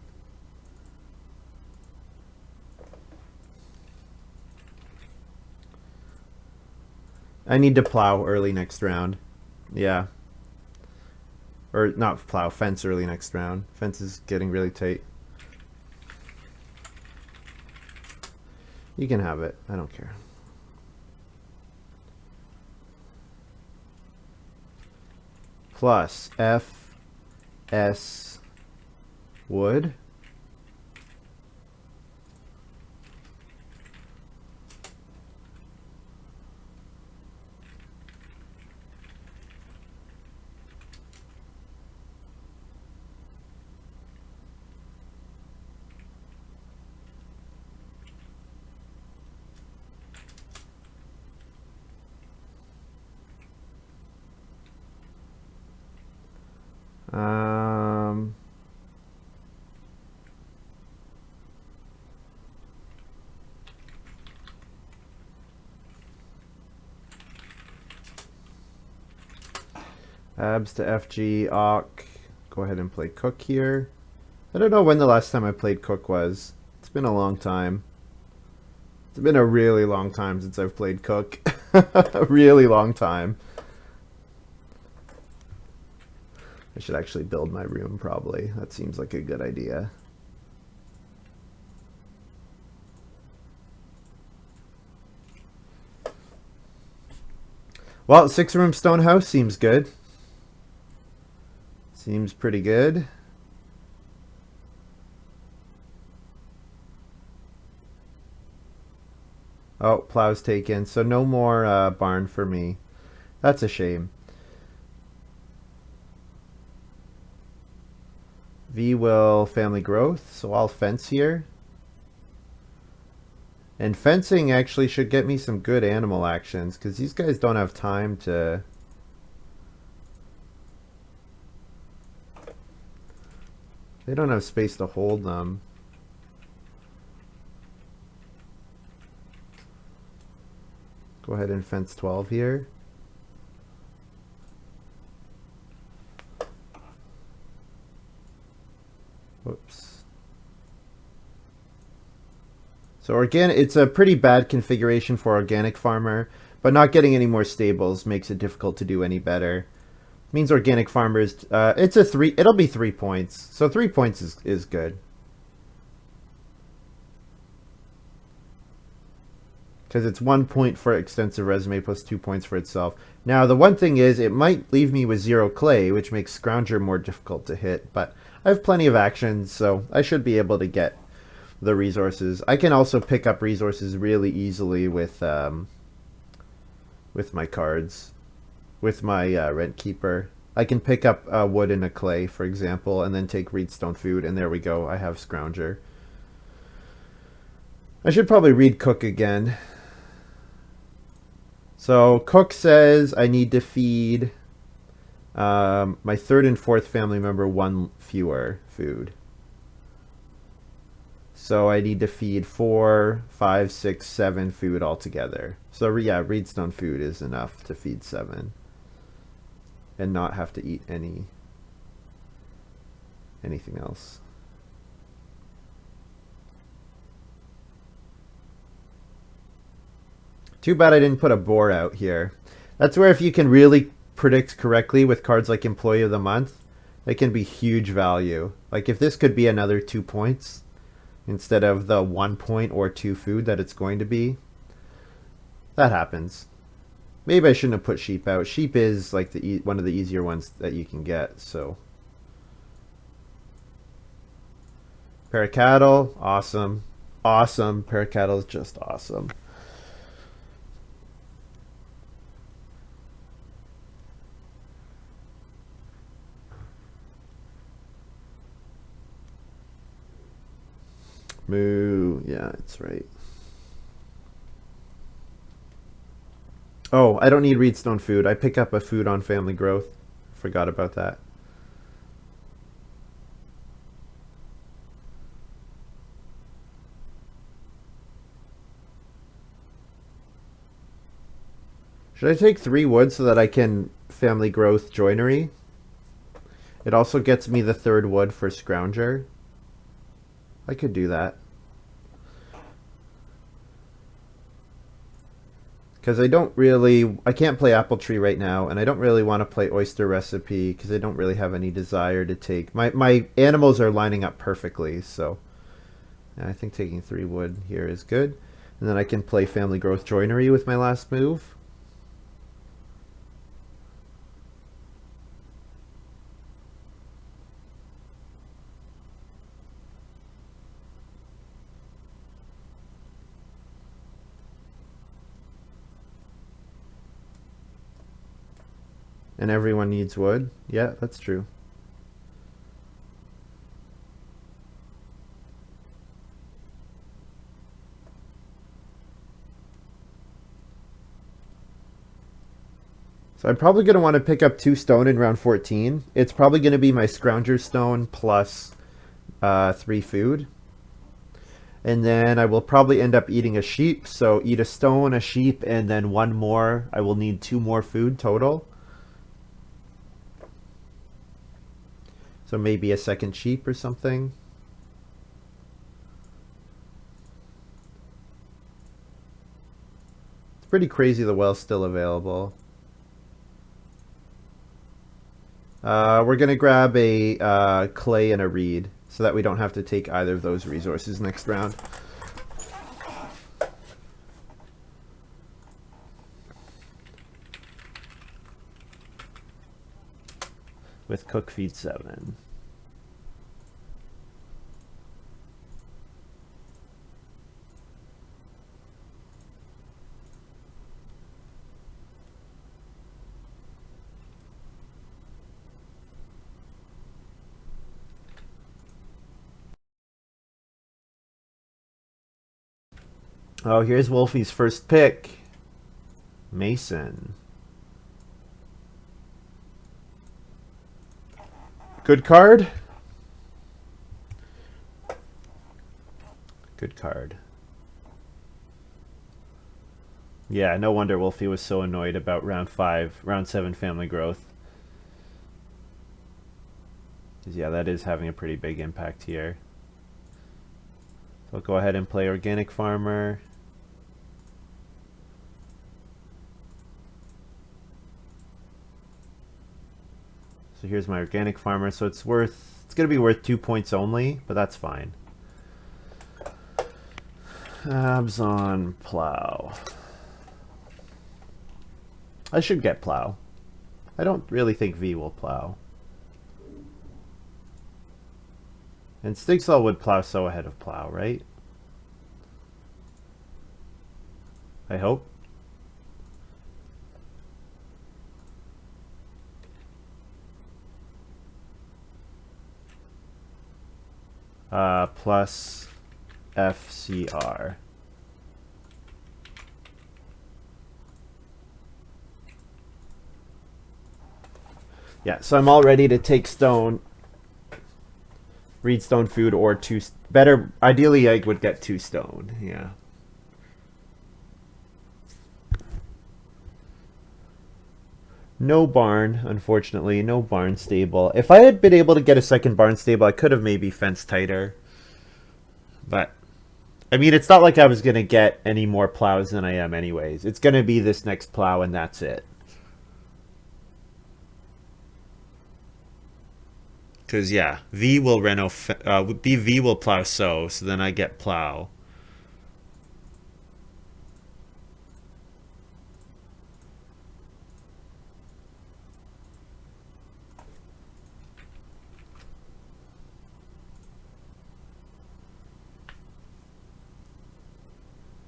I need to plow early next round. Yeah. Or not plow, fence early next round. Fence is getting really tight. You can have it. I don't care. Plus FS wood. Abs to FG, Awk. Go ahead and play Cook here. I don't know when the last time I played Cook was. It's been a long time. It's been a really long time since I've played Cook. A really long time. I should actually build my room, probably. That seems like a good idea. Well, 6-room stone house seems good. Seems pretty good. Oh, plow's taken, so no more barn for me. That's a shame. V will family growth, so I'll fence here. And fencing actually should get me some good animal actions, because these guys don't have time to... They don't have space to hold them. Go ahead and fence 12 here. Whoops. So it's a pretty bad configuration for organic farmer, but not getting any more stables makes it difficult to do any better. Means organic farmers, it's a 3, it'll be 3 points. So 3 points is good. Because it's 1 point for extensive resume plus 2 points for itself. Now the one thing is it might leave me with 0 clay, which makes Scrounger more difficult to hit, but I have plenty of actions, so I should be able to get the resources. I can also pick up resources really easily with my cards. With my rent keeper. I can pick up wood and a clay, for example, and then take reedstone food, and there we go. I have Scrounger. I should probably read Cook again. So Cook says I need to feed my 3rd and 4th family member 1 fewer food. So I need to feed 4, 5, 6, 7 food altogether. So yeah, reedstone food is enough to feed 7. And not have to eat anything else. Too bad I didn't put a boar out here. That's where if you can really predict correctly with cards like Employee of the Month, they can be huge value. Like if this could be another 2 points instead of the 1 point or 2 food that it's going to be. That happens. Maybe I shouldn't have put sheep out. Sheep is like one of the easier ones that you can get, so. Pair of cattle, awesome. Awesome. Pair of cattle is just awesome. Moo, yeah, that's right. Oh, I don't need reedstone food. I pick up a food on family growth. Forgot about that. Should I take 3 wood so that I can family growth joinery? It also gets me the 3rd wood for Scrounger. I could do that. Because I can't play Apple Tree right now, and I don't really want to play Oyster Recipe because I don't really have any desire to take. My animals are lining up perfectly, so I think taking 3 wood here is good. And then I can play Family Growth Joinery with my last move. And everyone needs wood. Yeah, that's true. So I'm probably going to want to pick up 2 stone in round 14. It's probably going to be my Scrounger Stone plus 3 food. And then I will probably end up eating a sheep. So eat a stone, a sheep, and then 1 more. I will need 2 more food total. So maybe a second sheep or something. It's pretty crazy the well's still available. We're going to grab a clay and a reed so that we don't have to take either of those resources next round. With cook feed 7. Oh, here's Wolfie's first pick. Mason. Good card. Good card. Yeah, no wonder Wolfie was so annoyed about round 7 family growth. Yeah, that is having a pretty big impact here. So I'll go ahead and play Organic Farmer. So here's my Organic Farmer. So it's going to be worth 2 points only, but that's fine. Abs on Plow. I should get Plow. I don't really think V will Plow. And Stigsal would Plow so ahead of Plow, right? I hope. Plus FCR. Yeah, so I'm all ready to take stone, read stone food, or 2. Better, ideally, I would get 2 stone. Yeah. No barn, unfortunately. No barn stable. If I had been able to get a second barn stable, I could have maybe fenced tighter. But, I mean, it's not like I was going to get any more plows than I am anyways. It's going to be this next plow, and that's it. Because, yeah, V will V will plow so then I get plow.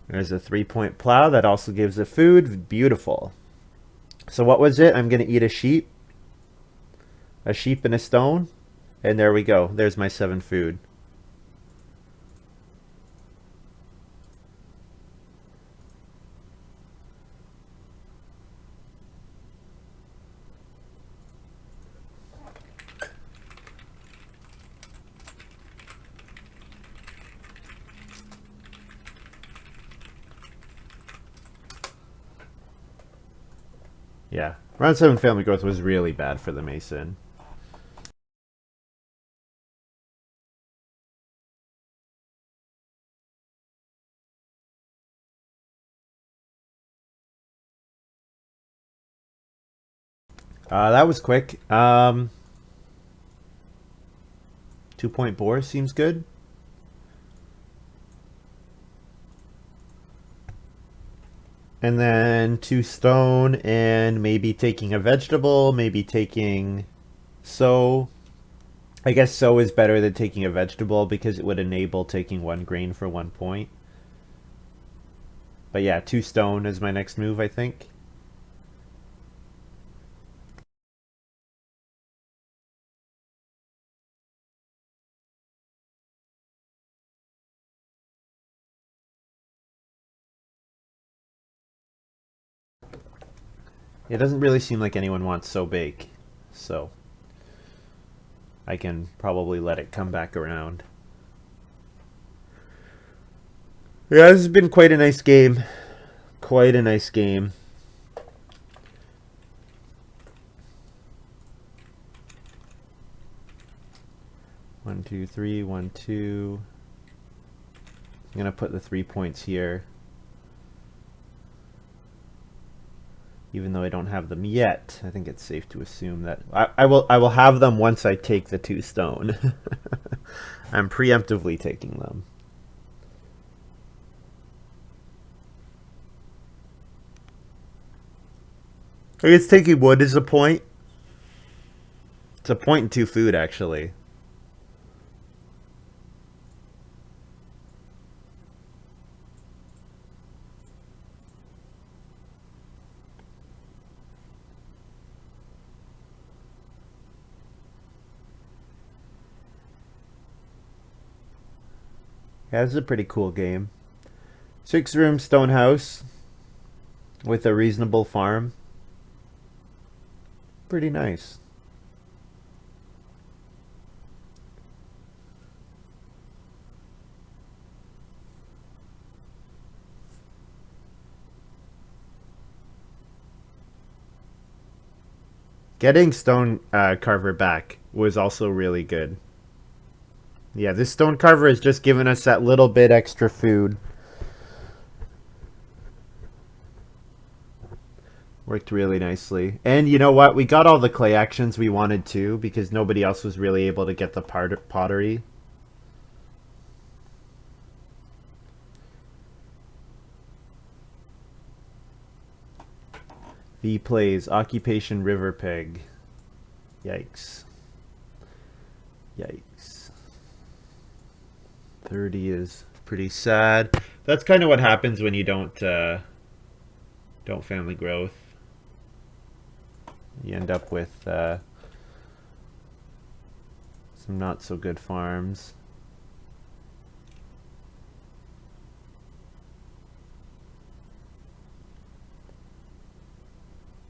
There's a 3-point plow that also gives the food. Beautiful. So what was it? I'm going to eat a sheep and a stone. And there we go. There's my 7 food. Yeah. Round 7 family growth was really bad for the Mason. That was quick. 2-point boar seems good. And then 2 stone and maybe taking a vegetable, maybe taking sow. I guess sow is better than taking a vegetable because it would enable taking 1 grain for 1 point. But yeah, 2 stone is my next move, I think. It doesn't really seem like anyone wants sow bake, so I can probably let it come back around. Yeah, this has been quite a nice game. Quite a nice game. One, two, three, 1, 2. I'm gonna put the 3 points here. Even though I don't have them yet, I think it's safe to assume that I will have them once I take the 2 stone. I'm preemptively taking them. I guess taking wood is a point. It's a point and 2 food, actually. Yeah, this is a pretty cool game. 6-room stone house with a reasonable farm. Pretty nice. Getting stone carver back was also really good. Yeah, this stone carver has just given us that little bit extra food. Worked really nicely. And you know what? We got all the clay actions we wanted to because nobody else was really able to get the pottery. V plays Occupation River Pig. Yikes. Yikes. 30 is pretty sad. That's kind of what happens when you don't family growth. You end up with some not so good farms.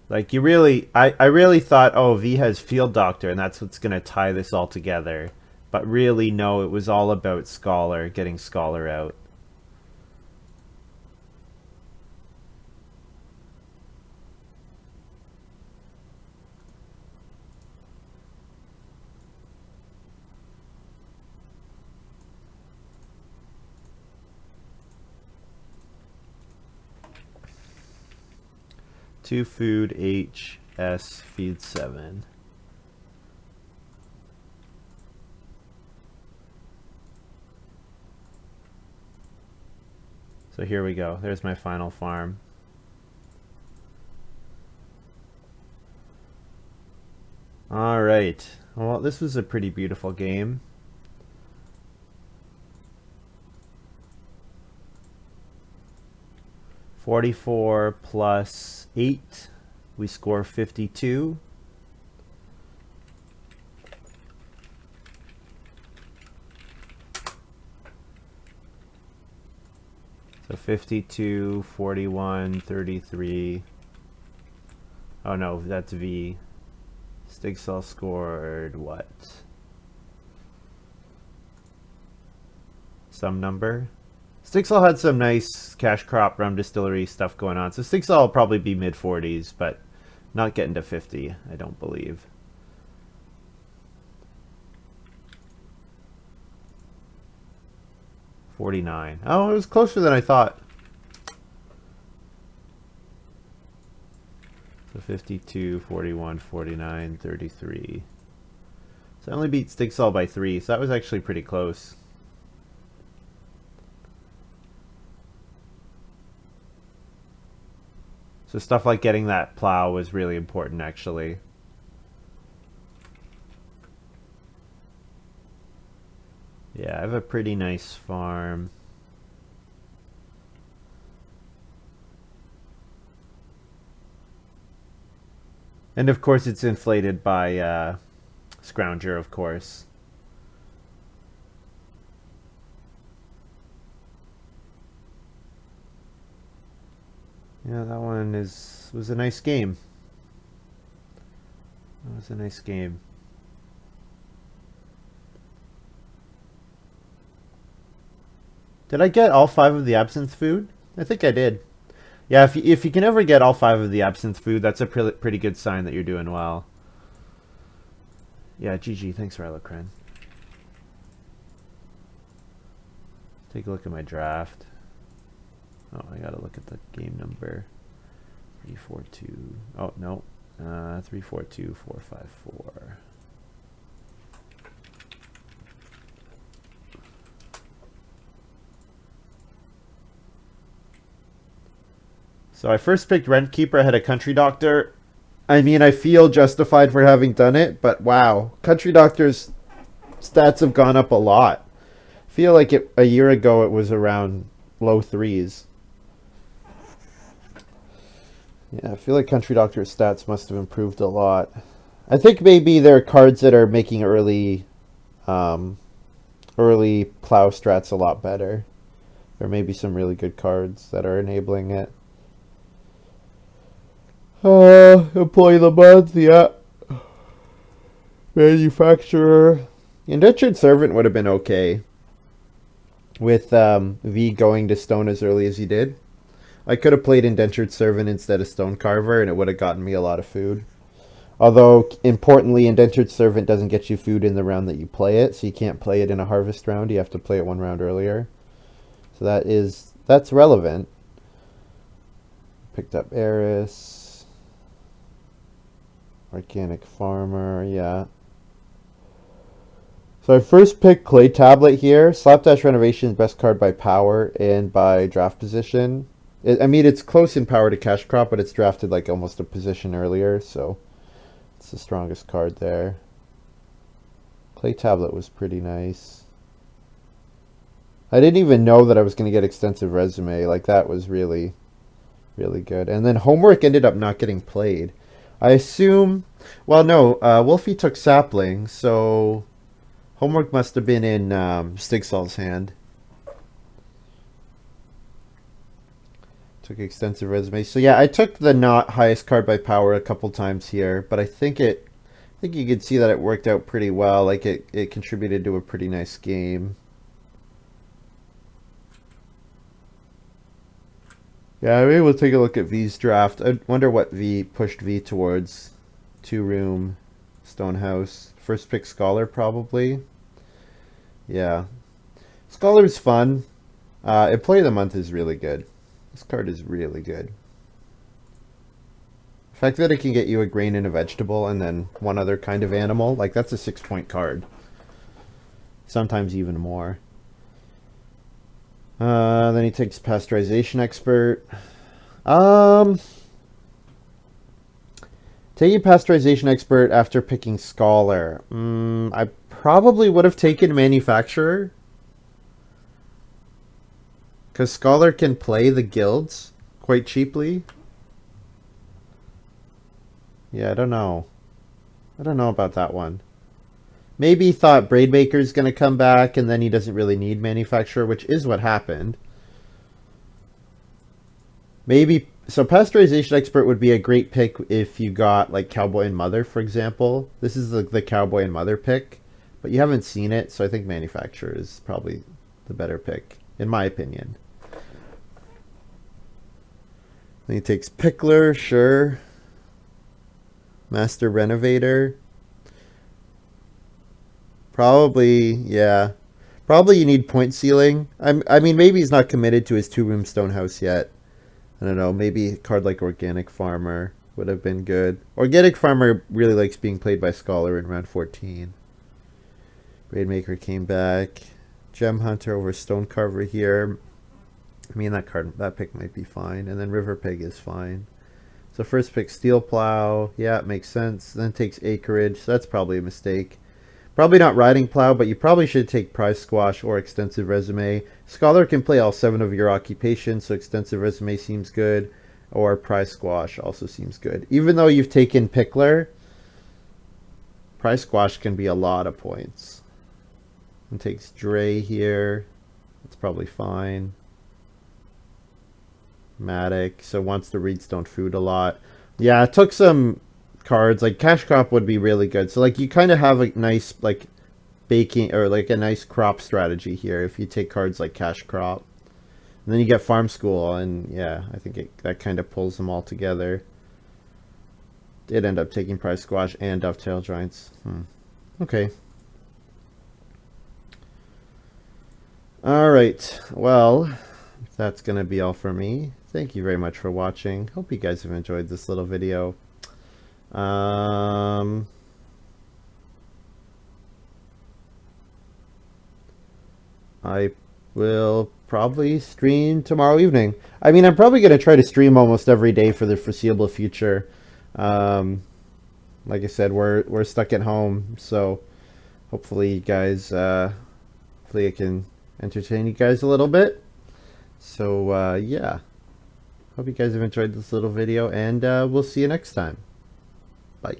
Like you really, I really thought, oh, V has Field Doctor and that's what's going to tie this all together. But really, no, it was all about Scholar, getting Scholar out. Two food, H, S, feed 7. So here we go. There's my final farm. All right. Well, this was a pretty beautiful game. $44 plus 8. We score 52. So 52, 41, 33. Oh no, that's V. Stigsal scored what? Some number? Stigsal had some nice cash crop rum distillery stuff going on. So Stigsal will probably be mid 40s, but not getting to 50, I don't believe. $49. Oh, it was closer than I thought. So 52, 41, 49, 33. So I only beat Stigsal by 3, so that was actually pretty close. So stuff like getting that plow was really important, actually. Yeah, I have a pretty nice farm. And of course it's inflated by Scrounger, of course. Yeah, that one was a nice game. That was a nice game. Did I get all 5 of the absinthe food? I think I did. Yeah, if you can ever get all 5 of the absinthe food, that's a pretty good sign that you're doing well. Yeah, GG. Thanks, Rylocran. Take a look at my draft. Oh, I gotta look at the game number. 342. Oh, no. 342454. So I first picked Rent Keeper, I had a Country Doctor. I mean, I feel justified for having done it, but wow. Country Doctor's stats have gone up a lot. I feel like a year ago it was around low 3s. Yeah, I feel like Country Doctor's stats must have improved a lot. I think maybe there are cards that are making early plow strats a lot better. There may be some really good cards that are enabling it. Employee of the month, yeah. Manufacturer. Indentured Servant would have been okay. With V going to Stone as early as he did. I could have played Indentured Servant instead of Stone Carver and it would have gotten me a lot of food. Although, importantly, Indentured Servant doesn't get you food in the round that you play it, so you can't play it in a harvest round. You have to play it 1 round earlier. So that's relevant. Picked up Eris. Organic Farmer, yeah. So I first picked Clay Tablet here. Slapdash Renovation is best card by power and by draft position. I mean, it's close in power to Cash Crop, but it's drafted like almost a position earlier, so it's the strongest card there. Clay Tablet was pretty nice. I didn't even know that I was going to get Extensive Resume. Like, that was really, really good. And then Homework ended up not getting played. I assume, well, no, Wolfie took Sapling, so Homework must have been in Stigsal's hand. Took Extensive Resume. So yeah, I took the not highest card by power a couple times here, but I think you could see that it worked out pretty well. Like it contributed to a pretty nice game. Yeah, maybe we'll take a look at V's draft. I wonder what V pushed V towards. 2-room, Stonehouse. First pick Scholar, probably. Yeah. Scholar's fun. Employee of the Month is really good. This card is really good. The fact that it can get you a grain and a vegetable and then 1 other kind of animal, like that's a 6-point card. Sometimes even more. Then he takes Pasteurization Expert. Taking Pasteurization Expert after picking Scholar. I probably would have taken Manufacturer. Because Scholar can play the guilds quite cheaply. Yeah, I don't know. I don't know about that one. Maybe he thought Braidmaker's going to come back and then he doesn't really need Manufacturer, which is what happened. Maybe, so Pasteurization Expert would be a great pick if you got like Cowboy and Mother, for example. This is the Cowboy and Mother pick, but you haven't seen it, so I think Manufacturer is probably the better pick, in my opinion. Then he takes Pickler, sure. Master Renovator. Probably, yeah. Probably you need point ceiling. I mean, maybe he's not committed to his 2-room Stonehouse yet. I don't know. Maybe a card like Organic Farmer. would have been good. Organic Farmer really likes being played by Scholar in round 14. Raidmaker came back. Gem Hunter over Stone Carver here. I mean, that pick might be fine. And then River Pig is fine. So first pick Steel Plow. Yeah, it makes sense. Then takes Acreage. So that's probably a mistake. Probably not Riding Plow, but you probably should take Prize Squash or Extensive Resume. Scholar can play all 7 of your occupations, so Extensive Resume seems good. Or Prize Squash also seems good. Even though you've taken Pickler, Prize Squash can be a lot of points. And takes Dre here. That's probably fine. Matic, so wants the Reedstone Food a lot. Yeah, it took some cards. Like Cash Crop would be really good. So like you kind of have a nice like baking or like a nice crop strategy here if you take cards like Cash Crop. And then you get Farm School, and yeah, I think that kind of pulls them all together. Did end up taking Prize Squash and Dovetail Giants. Okay. All right. Well, that's going to be all for me. Thank you very much for watching. Hope you guys have enjoyed this little video. I will probably stream tomorrow evening. I mean, I'm probably going to try to stream almost every day for the foreseeable future. Like I said, we're stuck at home, so hopefully you guys, hopefully I can entertain you guys a little bit. So yeah, hope you guys have enjoyed this little video, and we'll see you next time. Bye.